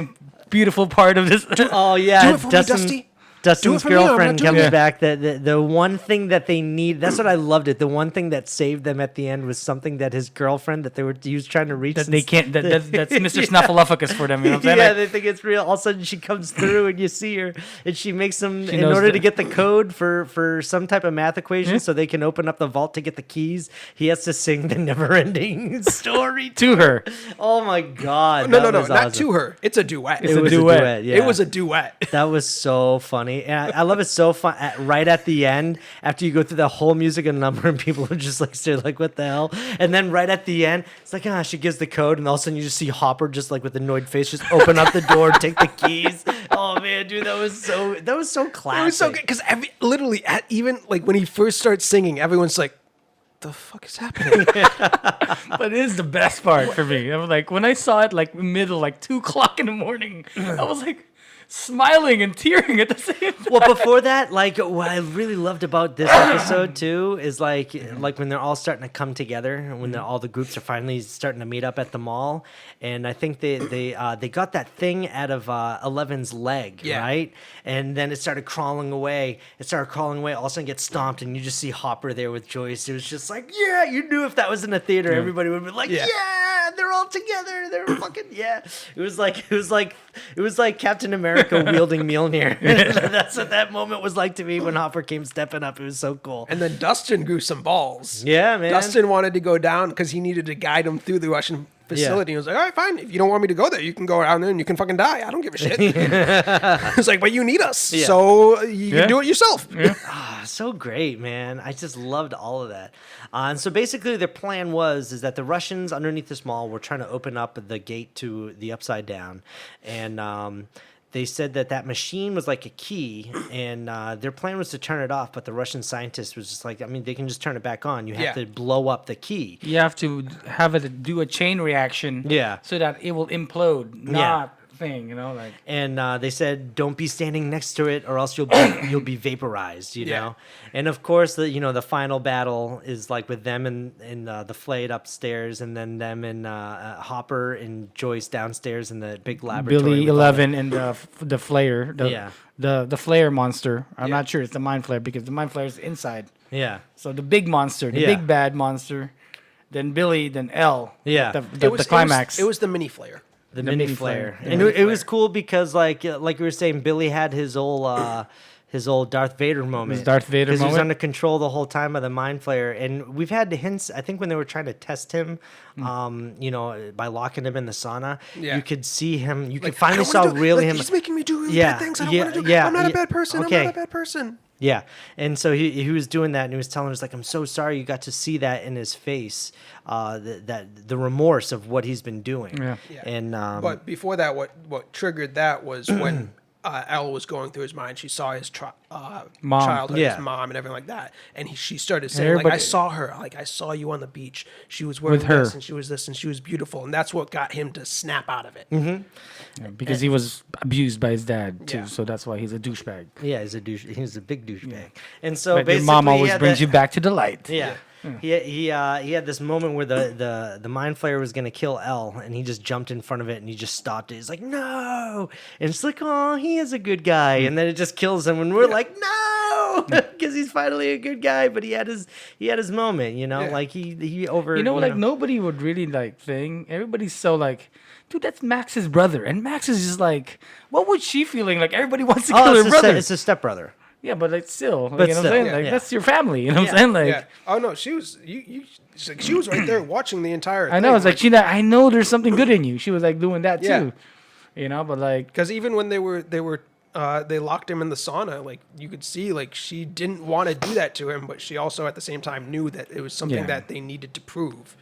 beautiful part of this. Oh yeah. Do it for me, Dusty. Dustin's Do it for me, I'm not girlfriend doing comes it. back. The one thing that they need. That's what I loved it. The one thing that saved them at the end was something that his girlfriend he was trying to reach. that they since- can't. That's Mr. Snuffleupagus for them. You know what I'm saying? Yeah, Like, they think it's real. All of a sudden, she comes through and you see her, and she makes them in knows order the- to get the code for some type of math equation, so they can open up the vault to get the keys. He has to sing the never-ending story to her. Oh my god! No, that no, was not awesome. to her. It's a duet. It's It a was duet. a duet. Yeah. It was a duet. That was so funny, and I love it so fun. Right at the end, after you go through the whole musical number, and people are just like, "Stare, like what the hell?" And then right at the end, it's like, she gives the code, and all of a sudden you just see Hopper just like with annoyed face, just open up the door, take the keys. Oh man, dude, that was so classic. It was so good because literally, even like when he first starts singing, everyone's like, "The fuck is happening?" But it is the best part for me. I'm like, when I saw it like middle, like 2:00 in the morning, I was like smiling and tearing at the same time. Well, before that, like what I really loved about this episode too is like when they're all starting to come together, and when all the groups are finally starting to meet up at the mall, and I think they got that thing out of Eleven's leg, Yeah. right? And then it started crawling away. All of a sudden gets stomped, and you just see Hopper there with Joyce. It was just like, yeah, you knew if that was in a theater, everybody would be like, Yeah. yeah, they're all together. They're fucking yeah. It was like Captain America wielding Mjolnir. That's what that moment was like to me when Hopper came stepping up. It was so cool. And then Dustin grew some balls. Yeah, man. Dustin wanted to go down because he needed to guide him through the Russian facility. He was like, "All right, fine. If you don't want me to go there, you can go around there and you can fucking die. I don't give a shit." It's like, "But you need us, so you can do it yourself." So great, man. I just loved all of that. And so basically their plan is that the Russians underneath this mall were trying to open up the gate to the Upside Down. And they said that machine was like a key, and their plan was to turn it off, but the Russian scientist was just like, I mean, they can just turn it back on. You have to blow up the key. You have to have it do a chain reaction. Yeah. So that it will implode, not thing, you know, like. And they said, don't be standing next to it, or else you'll be vaporized, you know. And of course, the final battle is like with them and the Flayed upstairs, and then them and Hopper and Joyce downstairs in the big laboratory. Billy with all 11 and the Flayer, the Flayer monster. I'm Yeah. not sure it's the Mind Flayer because the Mind Flayer is inside. Yeah. So the big monster, the big bad monster, then Billy, then L. Yeah. The climax. It was the mini flare. The mini mini flare. flare. And it was cool because like we were saying, Billy had his his old Darth Vader moment. His Darth Vader Because he was moment? under control the whole time by the Mind Flayer. And we've had the hints, I think when they were trying to test him, by locking him in the sauna, you could see him, you could finally saw really him. He's making me do really bad things. I don't want to do. I'm not a bad person. Okay. I'm not a bad person. Yeah, and so he was doing that, and he was telling us like, "I'm so sorry." You got to see that in his face, that the remorse of what he's been doing. Yeah. And But before that, what triggered that was when Elle was going through his mind. She saw his Mom. childhood, Yeah. his mom, and everything like that. And she started saying, Everybody- I saw her. Like, I saw you on the beach. She was wearing With her. this, and she was this, and she was beautiful. And that's what got him to snap out of it. Yeah, because he was abused by his dad too, Yeah. so that's why he's a douchebag. yeah, he's a douche. He's a big douchebag. And so But your basically, mom he always had brings that- you back to the light. Yeah. He had this moment where the Mind Flayer was gonna kill Elle, and he just jumped in front of it and he just stopped it. He's like, no, and it's like, oh, he is a good guy, and then it just kills him, and we're like, no, because he's finally a good guy, but he had his moment, like he over, Nobody would really think. Everybody's so like, dude, that's Max's brother, and Max is just like, what was she feeling? Like everybody wants to kill her brother. It's a stepbrother. Yeah, but like still, But you know still, what I'm saying? yeah, Like yeah. that's your family. You know what Yeah. I'm saying? Like Yeah. Oh, no, she was, she was right there watching the entire thing. I know. It's like Sheena, I know there's something good in you. She was like doing that Yeah. too. But like, because even when they locked him in the sauna, like you could see, like she didn't want to do that to him, but she also at the same time knew that it was something Yeah. that they needed to prove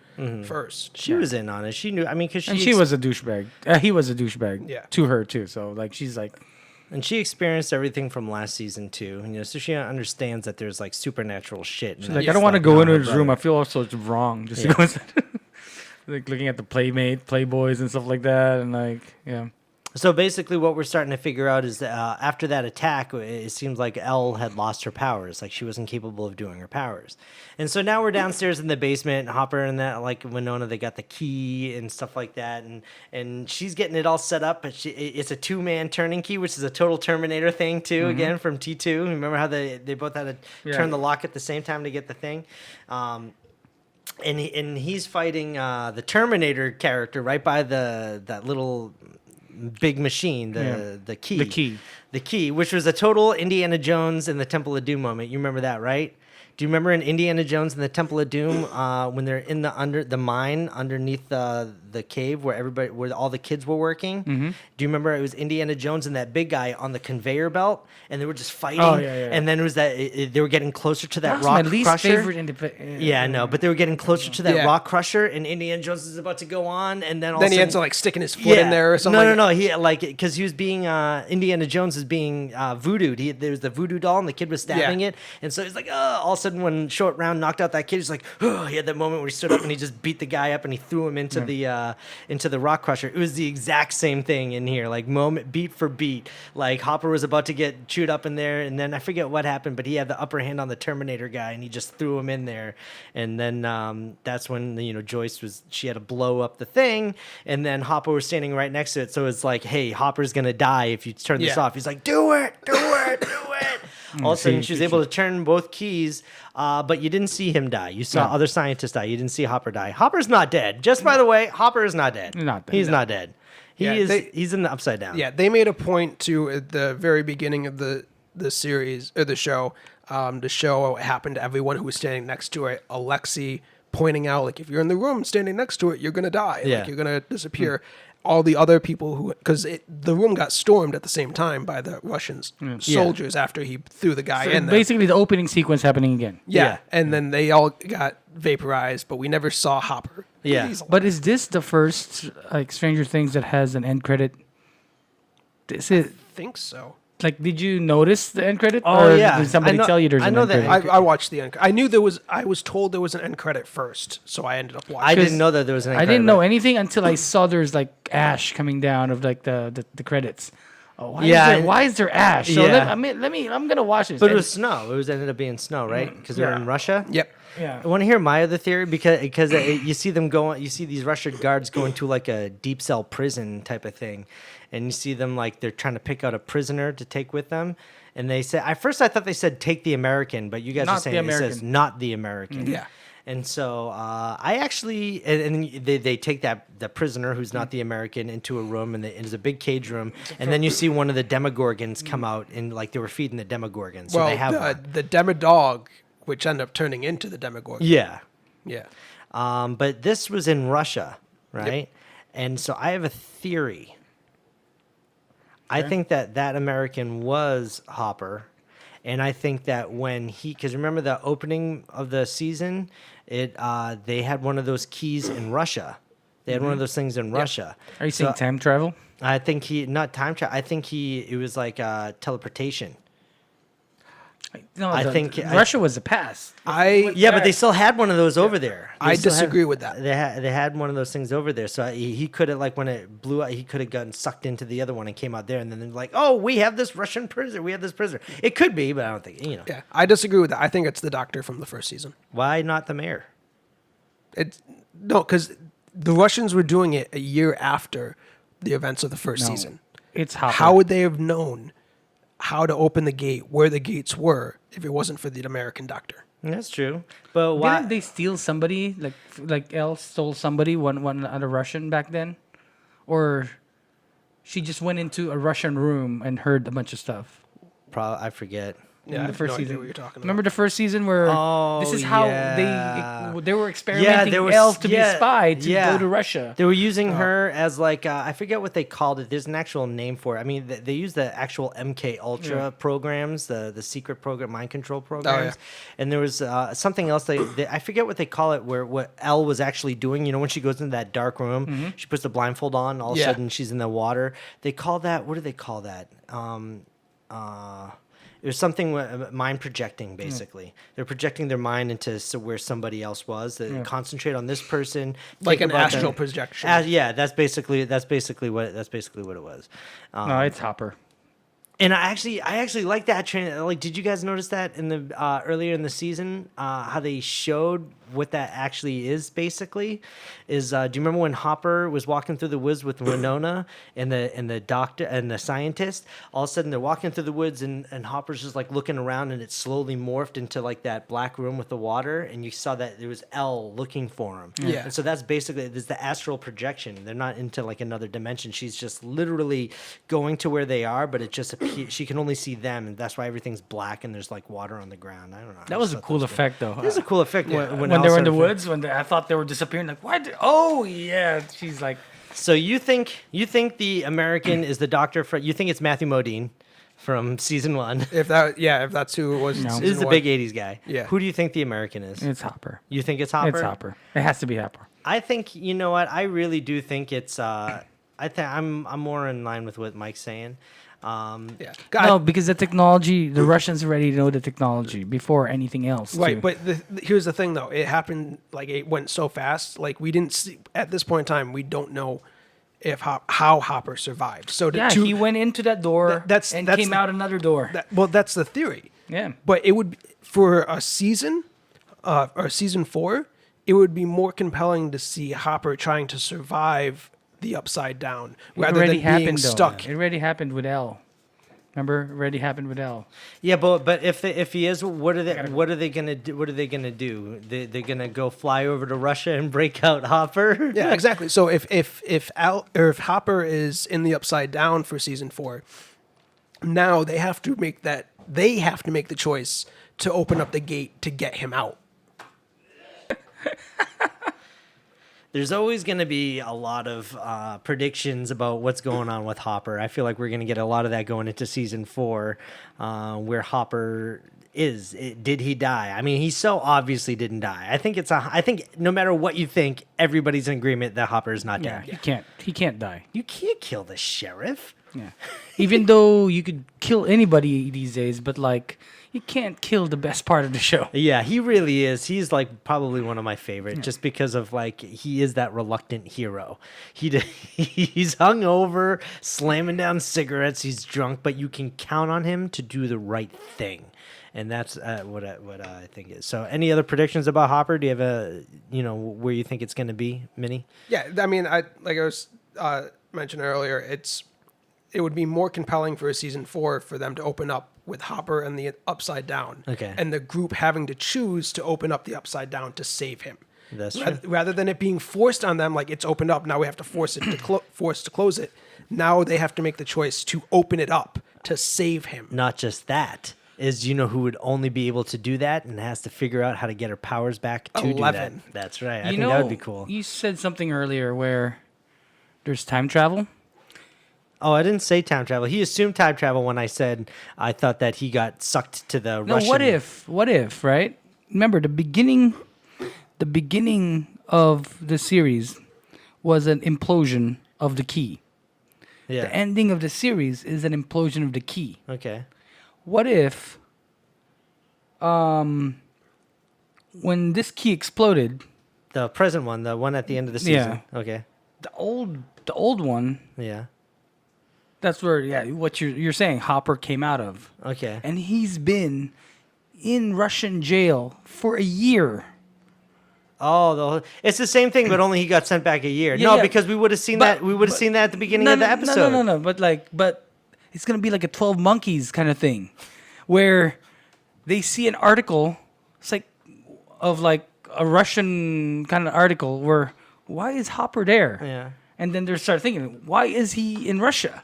first. She was in on it. She knew. I mean, because and she was a douchebag. He was a douchebag. Yeah. To her too. So like, she's like, and she experienced everything from last season too. So she understands that there's like supernatural shit. she's like, I don't want to go into his room. I feel also it's wrong just to go inside. Like looking at the Playboys and stuff like that, and like, yeah. So basically, what we're starting to figure out is that after that attack, it seems like Elle had lost her powers. Like she wasn't capable of doing her powers. And so now we're downstairs in the basement. Hopper and that, like Winona, they got the key and stuff like that, and she's getting it all set up. But it's a 2-man turning key, which is a total Terminator thing too. Again from T2. Remember how they both had to turn the lock at the same time to get the thing. And he's fighting the Terminator character right by that little big machine, the key, which was a total Indiana Jones and the Temple of Doom moment. You remember that, right? Do you remember in Indiana Jones and the Temple of Doom when they're in the mine underneath the cave where all the kids were working? Mm-hmm. Do you remember it was Indiana Jones and that big guy on the conveyor belt, and they were just fighting? Oh, yeah. And then it was they were getting closer to that That was rock my least crusher. favorite. Yeah, I know, but they were getting closer to that Yeah. rock crusher, and Indiana Jones is about to go on, and then all Then of a he sudden, ends up like sticking his foot in there or something. No. He because he was being Indiana Jones is being voodooed. There was the voodoo doll, and the kid was stabbing it, and so he's like, oh! All of a sudden, when Short Round knocked out that kid, he's like, oh! He had that moment where he stood up and he just beat the guy up and he threw him into the rock crusher. It was the exact same thing in here, like moment beat for beat. Like Hopper was about to get chewed up in there, and then I forget what happened, but he had the upper hand on the Terminator guy, and he just threw him in there, and then that's when Joyce she had to blow up the thing, and then Hopper was standing right next to it, so it's like, hey, Hopper's gonna die if you turn this off. He's like, do it. All of a sudden, she was able to turn both keys, but you didn't see him die. You saw other scientists die. You didn't see Hopper die. Hopper's not dead. Just by the way, Hopper is not dead. Not dead. He's not dead. He's in the Upside Down. Yeah, they made a point to at the very beginning of the series or the show to show what happened to everyone who was standing next to it. Alexei pointing out, like, if you're in the room standing next to it, you're gonna die. Yeah. Like, you're gonna disappear. All the other people because the room got stormed at the same time by the Russian soldiers after he threw the guy So in there. basically, the opening sequence happening again. Yeah, and then they all got vaporized, but we never saw Hopper. Yeah. He's alive. But is this the first like Stranger Things that has an end credit? Is it I think so. like? Did you notice the end credit? Oh, or yeah. Did somebody I know- tell you there's I an know end that credit? I watched the end. I knew there was. I was told there was an end credit first, so I ended up watching. I didn't know that there was an. I didn't know anything until I saw there's like ash coming down of like the credits. Oh, why is there ash? So Yeah. I'm gonna watch this. But it And- was snow. It was ended up being snow, right? Because they were in Russia. Yep. yeah. I want to hear my other theory because you see them going. You see these Russian guards going to like a deep cell prison type of thing, and you see them like they're trying to pick out a prisoner to take with them. And they said, at first I thought they said take the American, but you guys are Not the saying it says American. not the American. Yeah. And so I actually, and they take the prisoner who's not the American into a room, and it's a big cage room, and then you see one of the Demogorgons come out, and like they were feeding the Demogorgon. So well, they have the Demodog, which ended up turning into the Demogorgon. yeah. Yeah. But this was in Russia, right? Yep. And so I have a theory. I think that American was Hopper. And I think that when because remember the opening of the season, they had one of those keys in Russia. They had one of those things in Russia. Are you saying time travel? I think not time travel. I think it was like teleportation. No, I think Russia was the past. but they still had one of those over there. I disagree with that. They had one of those things over there, so he could have, like, when it blew out, he could have gotten sucked into the other one and came out there, and then they're like, oh, we have this Russian prisoner. We have this prisoner. It could be, but I don't think Yeah, I disagree with that. I think it's the doctor from the first season. Why not the mayor? No, because the Russians were doing it a year after the events of the first season. It's Hopper. How would they have known how to open the gate, where the gates were, if it wasn't for the American doctor? That's true. But why? Didn't they steal somebody? Like Elle stole somebody, one other Russian back then? Or she just went into a Russian room and heard a bunch of stuff? I forget. Yeah, The first I have no idea season. what you're talking about. Remember the first season where this is how they were experimenting there was- Elle to be yeah, a spy to yeah. go to Russia. They were using her as like I forget what they called it. There's an actual name for it. I mean, they use the actual MK Ultra programs, the secret program, mind control programs. And there was something else I forget what they call it, where what Elle was actually doing. You know, when she goes into that dark room, she puts the blindfold on. All of a sudden, she's in the water. They call that. What do they call that? It was something mind projecting, basically. They're projecting their mind into where somebody else was. They concentrate on this person, Like think an about astral them. projection. Yeah, that's basically what it was. No, it's Hopper. And I actually like that. Like, did you guys notice that in the earlier in the season, how they showed what that actually is? Basically, do you remember when Hopper was walking through the woods with Winona and the doctor and the scientist? All of a sudden, they're walking through the woods, and Hopper's just like looking around, and it slowly morphed into like that black room with the water, and you saw that there was Elle looking for him. Yeah. And so that's basically the astral projection. They're not into like another dimension. She's just literally going to where they are, but it just she can only see them, and that's why everything's black and there's like water on the ground. I don't know. That was a cool effect, though. It was a cool effect when When they were in the Elsa- woods, I thought they were disappearing. Like, what? Oh, yeah. She's like, So you think the American is the doctor? You think it's Matthew Modine from season 1? If that's who it was. in No. season This is the one. big '80s guy. Yeah. Who do you think the American is? it's Hopper. You think it's Hopper? It's Hopper. It has to be Hopper. I think, you know what? I really do think it's. I'm more in line with what Mike's saying. Yeah. No, because the technology, the Russians already know the technology before anything else. Right, too. but here's the thing, though. It happened, like, it went so fast. Like, we didn't see, at this point in time, we don't know if how Hopper survived. So he went into that door that's came out another door. That's the theory. Yeah. But it would, for a season, or season 4, it would be more compelling to see Hopper trying to survive the Upside Down rather than being stuck. It already happened with Elle. Remember, it already happened with Elle. Yeah, but if he is, what are they gonna do? What are they gonna do? They're gonna go fly over to Russia and break out Hopper? Yeah, exactly. So if Hopper is in the Upside Down for season 4, now they have to make the choice to open up the gate to get him out. There's always going to be a lot of predictions about what's going on with Hopper. I feel like we're going to get a lot of that going into season 4, where Hopper is. Did he die? I mean, he so obviously didn't die. I think no matter what you think, everybody's in agreement that Hopper is not Yeah, dead. he can't die. You can't kill the sheriff. Yeah. Even though you could kill anybody these days, but like you can't kill the best part of the show. Yeah, he really is. He's like probably one of my favorite, just because of like he is that reluctant hero. He's hungover, slamming down cigarettes. He's drunk, but you can count on him to do the right thing, and that's what I think is. So, any other predictions about Hopper? Do you have where you think it's going to be, Minnie? Yeah, I mean, I was mentioned earlier. it would be more compelling for a season 4 for them to open up with Hopper and the Upside Down. Okay. And the group having to choose to open up the Upside Down to save him. That's true. Rather than it being forced on them, like it's opened up, now we have to force it to force to close it. Now they have to make the choice to open it up to save him. Not just that. Is you know who would only be able to do that and has to figure out how to get her powers back to 11. do that. That's right. I think that would be cool. You said something earlier where there's time travel. Oh, I didn't say time travel. He assumed time travel when I said I thought that he got sucked to the Russian. What if, right? Remember the beginning of the series was an implosion of the key. Yeah. The ending of the series is an implosion of the key. Okay. What if when this key exploded, The present one, the one at the end of the season. Yeah. Okay. the old one, Yeah. that's where what you're saying Hopper came out of. Okay. And he's been in Russian jail for a year. Oh, it's the same thing, but only he got sent back a year. Yeah, no, yeah. because we would have seen that. We would have seen that at the beginning of the episode. No. But it's gonna be like a 12 Monkeys kind of thing, where they see an article. It's like of like a Russian kind of article where why is Hopper there? Yeah. And then they start thinking, why is he in Russia?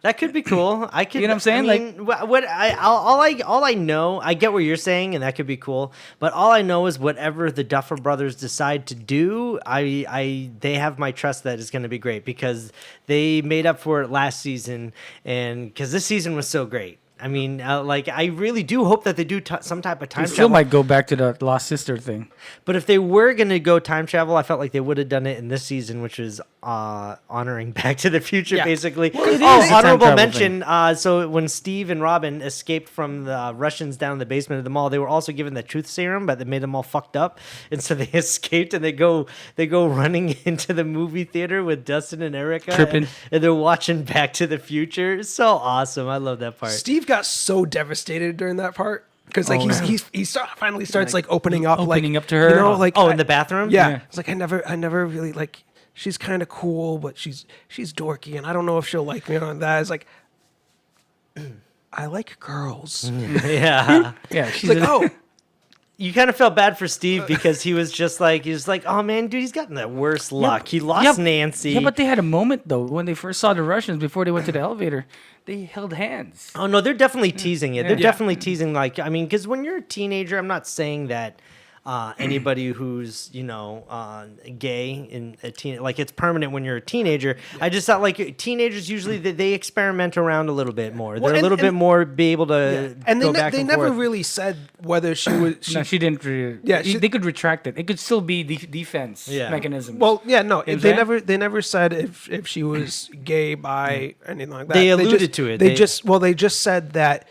That could be cool. I could. You know what I'm saying? I mean, all I know. I get what you're saying, and that could be cool. But all I know is whatever the Duffer Brothers decide to do, they have my trust that it's going to be great because they made up for it last season, and because this season was so great. I mean, I really do hope that they do some type of time I travel. still might go back to the Lost Sister thing. But if they were going to go time travel, I felt like they would have done it in this season, which is honoring Back to the Future, Yeah. basically. Well, it is a Honorable time travel mention. So when Steve and Robin escaped from the Russians down in the basement of the mall, they were also given the truth serum, but they made them all fucked up. And so they escaped and they go running into the movie theater with Dustin and Erica. Tripping. And they're watching Back to the Future. It's so awesome. I love that part. Steve got so devastated during that part because like finally starts like opening up to her. You know, like in the bathroom? Yeah, Yeah. it's like I never really like. She's kind of cool, but she's dorky, and I don't know if she'll like me on that. It's like I like girls. Yeah. Yeah, It's she's like You kind of felt bad for Steve because he was like, oh man, dude, he's gotten the worst luck. He lost Nancy. Yeah, but they had a moment though when they first saw the Russians before they went to the elevator. They held hands. Oh no, they're definitely teasing it. They're Yeah. definitely teasing, like, I mean, because when you're a teenager, I'm not saying that anybody who's gay in a teen, like, it's permanent when you're a teenager. I just thought like teenagers usually they experiment around a little bit more. They're a little bit more be able to and go back they and never forth. really said whether she was. No, she didn't. They could retract it. It could still be defense mechanism. Well, yeah, no, You know they what I'm saying? they never said if she was gay, bi, anything like that. They alluded just, to it. They just said that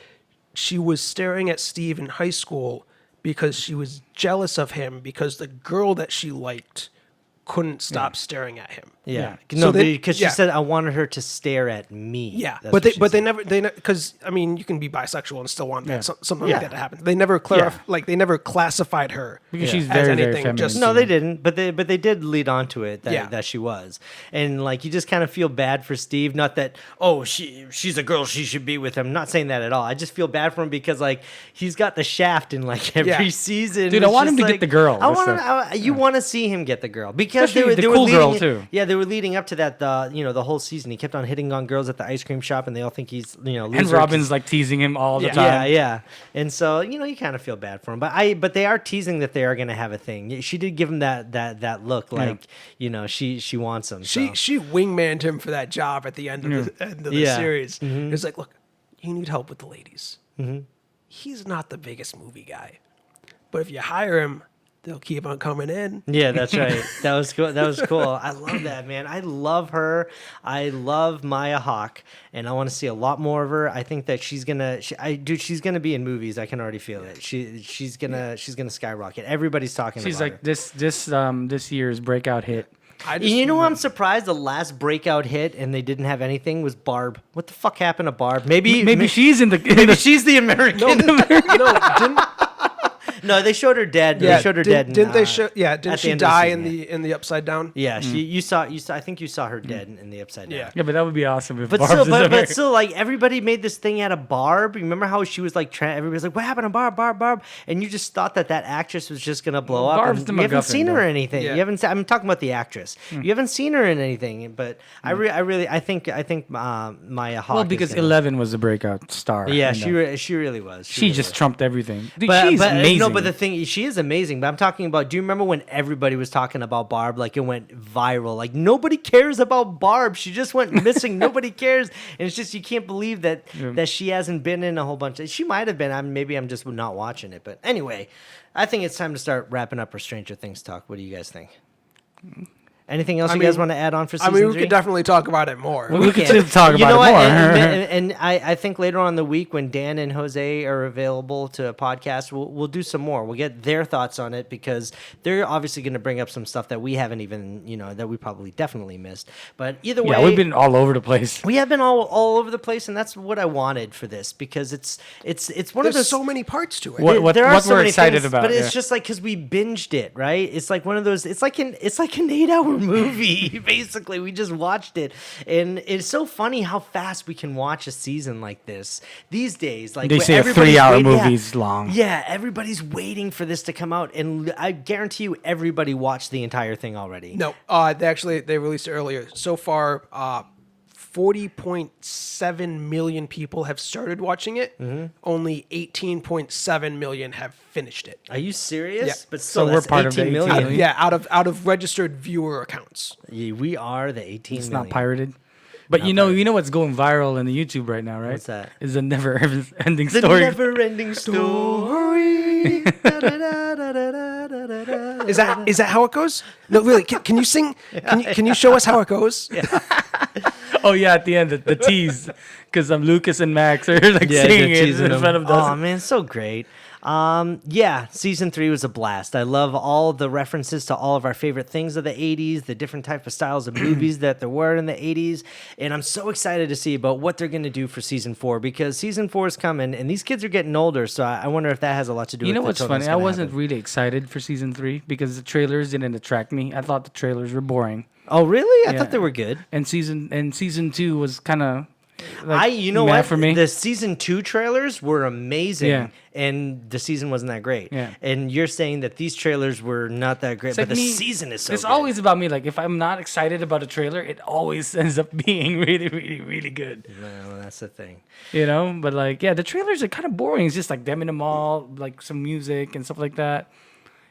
she was staring at Steve in high school because she was jealous of him because the girl that she liked couldn't stop staring at him. Yeah. Yeah. No, So they- because she yeah. said I wanted her to stare at me. Yeah, That's but what she they said. because I mean you can be bisexual and still want that, something Yeah. like that to happen. They never they never classified her because Yeah. she's as very, very anything, feminine. just- No, they didn't, but they did lead on to it that she was, and like you just kind of feel bad for Steve. Not that she's a girl, she should be with him. Not saying that at all. I just feel bad for him because like he's got the shaft in like every Yeah. season. Dude, I It's want him just to get the girl. I That's want you want to see him get the girl because Especially the they were cool leading, girl, too. Yeah, they were leading up to that. The whole season he kept on hitting on girls at the ice cream shop, and they all think he's And loser Robin's like teasing him all the yeah, time. yeah. And so, you kind of feel bad for him. But they are teasing that they are going to have a thing. She did give him that look like, she wants him. So. She wingmanned him for that job at the end of the Yeah. series. Mm-hmm. It's like, look, you need help with the ladies. Mm-hmm. He's not the biggest movie guy, but if you hire him, they'll keep on coming in. Yeah, that's right. That was cool. I love that, man. I love her. I love Maya Hawke, and I want to see a lot more of her. I think that she's gonna be in movies. I can already feel it. She's gonna skyrocket. Everybody's talking She's about like her. this year's breakout hit. You know, I'm surprised the last breakout hit and they didn't have anything was Barb. What the fuck happened to Barb? Maybe Maybe she's in the. maybe she's the American. No, No, they showed her dead. Yeah, They showed her dead. Didn't they show? Yeah, at didn't the she end of the die season, in the Upside Down? Yeah, you saw. I think you saw her dead in the Upside Down. Yeah. Yeah, but that would be awesome if But Barb's still, in there. but still, like everybody made this thing out of Barb. Remember how she was like, everybody's like, "What happened to Barb?" And you just thought that actress was just gonna blow up. Barb's And the you haven't MacGuffin, seen her though. or anything. Yeah. You haven't. I'm talking about the actress. You haven't seen her in anything. But I think Maya Hawke. Well, is because gonna- 11 was the breakout star. Yeah, and, she really was. she really just was. trumped everything. Dude, But, she's amazing. No, but the thing, she is amazing. But I'm talking about. Do you remember when everybody was talking about Barb? Like it went viral. Like nobody cares about Barb. She just went missing. Nobody cares, and it's just you can't believe that she hasn't been in a whole bunch. She might have been. Maybe I'm just not watching it. But anyway, I think it's time to start wrapping up our Stranger Things talk. What do you guys think? Anything else you guys want to add on for season 3? we could definitely talk about it more. we could still talk You about know it what? more. And I think later on in the week when Dan and Jose are available to a podcast, we'll do some more. We'll get their thoughts on it because they're obviously going to bring up some stuff that we haven't even, that we probably definitely missed. But either way, Yeah, we've been all over the place. we have been all over the place, and that's what I wanted for this because it's one of There's those. so many parts to it. What There are we're so many excited things, about, but it's yeah. just like because we binged it, right? It's like one of those. It's like an 8-hour movie. Basically, we just watched it, and it's so funny how fast we can watch a season like this these days. Like They where say a everybody's 3-hour waiting- movie's long. Yeah, everybody's waiting for this to come out, and I guarantee you, everybody watched the entire thing already. No, they released it earlier. So far, 40.7 million people have started watching it. Mm-hmm. Only 18.7 million have finished it. Are you serious? Yeah. But still, So we're that's part of the 18 18 million. million. Yeah, out of registered viewer accounts. Yeah, we are the 18 It's million. not pirated. But you know what's going viral in the YouTube right now, right? What's that? Is a never-ending The story. never-ending story. Is that how it goes? No, really. Can you sing? Can you show us how it goes? Oh yeah, at the end, the tease, because Lucas and Max are like singing it in front of us. Oh man, so great. Yeah, season 3 was a blast. I love all the references to all of our favorite things of the 80s, the different type of styles of movies that there were in the 80s, and I'm so excited to see about what they're going to do for season 4 because season 4 is coming and these kids are getting older, so I wonder if that has a lot to do with it. You know what's funny? I wasn't really excited for season 3 because the trailers didn't attract me. I thought the trailers were boring. Oh, really? I Yeah. thought they were good. And season 2 was kind of You know meh what? for me. The season 2 trailers were amazing, Yeah. and the season wasn't that great. Yeah. And you're saying that these trailers were not that great, It's but like the me- season is so It's good. always about me. Like if I'm not excited about a trailer, it always ends up being really, really, really good. Well, that's the thing. You know, but like the trailers are kind of boring. It's just like them in the mall, like some music and stuff like that.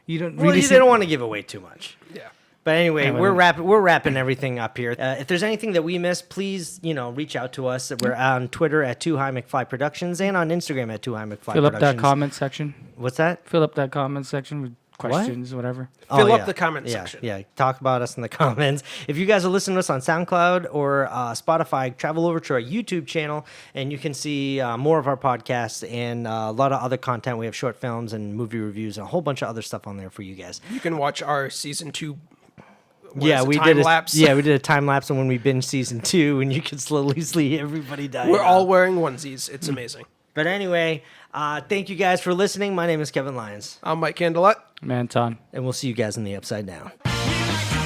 You don't Well, really. they don't want to give away too much. Yeah. But anyway, Yeah, we're whatever. wrapping everything up here. If there's anything that we missed, please reach out to us. We're on Twitter at 2High McFly Productions and on Instagram at 2High McFly Fill up that Productions. comment section. What's that? Fill up that comment section with questions, whatever. Fill up the comment section. Yeah, talk about us in the comments. If you guys are listening to us on SoundCloud or Spotify, travel over to our YouTube channel and you can see more of our podcasts and a lot of other content. We have short films and movie reviews and a whole bunch of other stuff on there for you guys. You can watch our season 2. We time did lapse. Yeah, we did a time lapse on when we binged season 2, and you can slowly see everybody die. We're all wearing onesies. It's amazing. But anyway, thank you guys for listening. My name is Kevin Lyons, I'm Mike Candelet. Anton. and we'll see you guys in the Upside Down. We like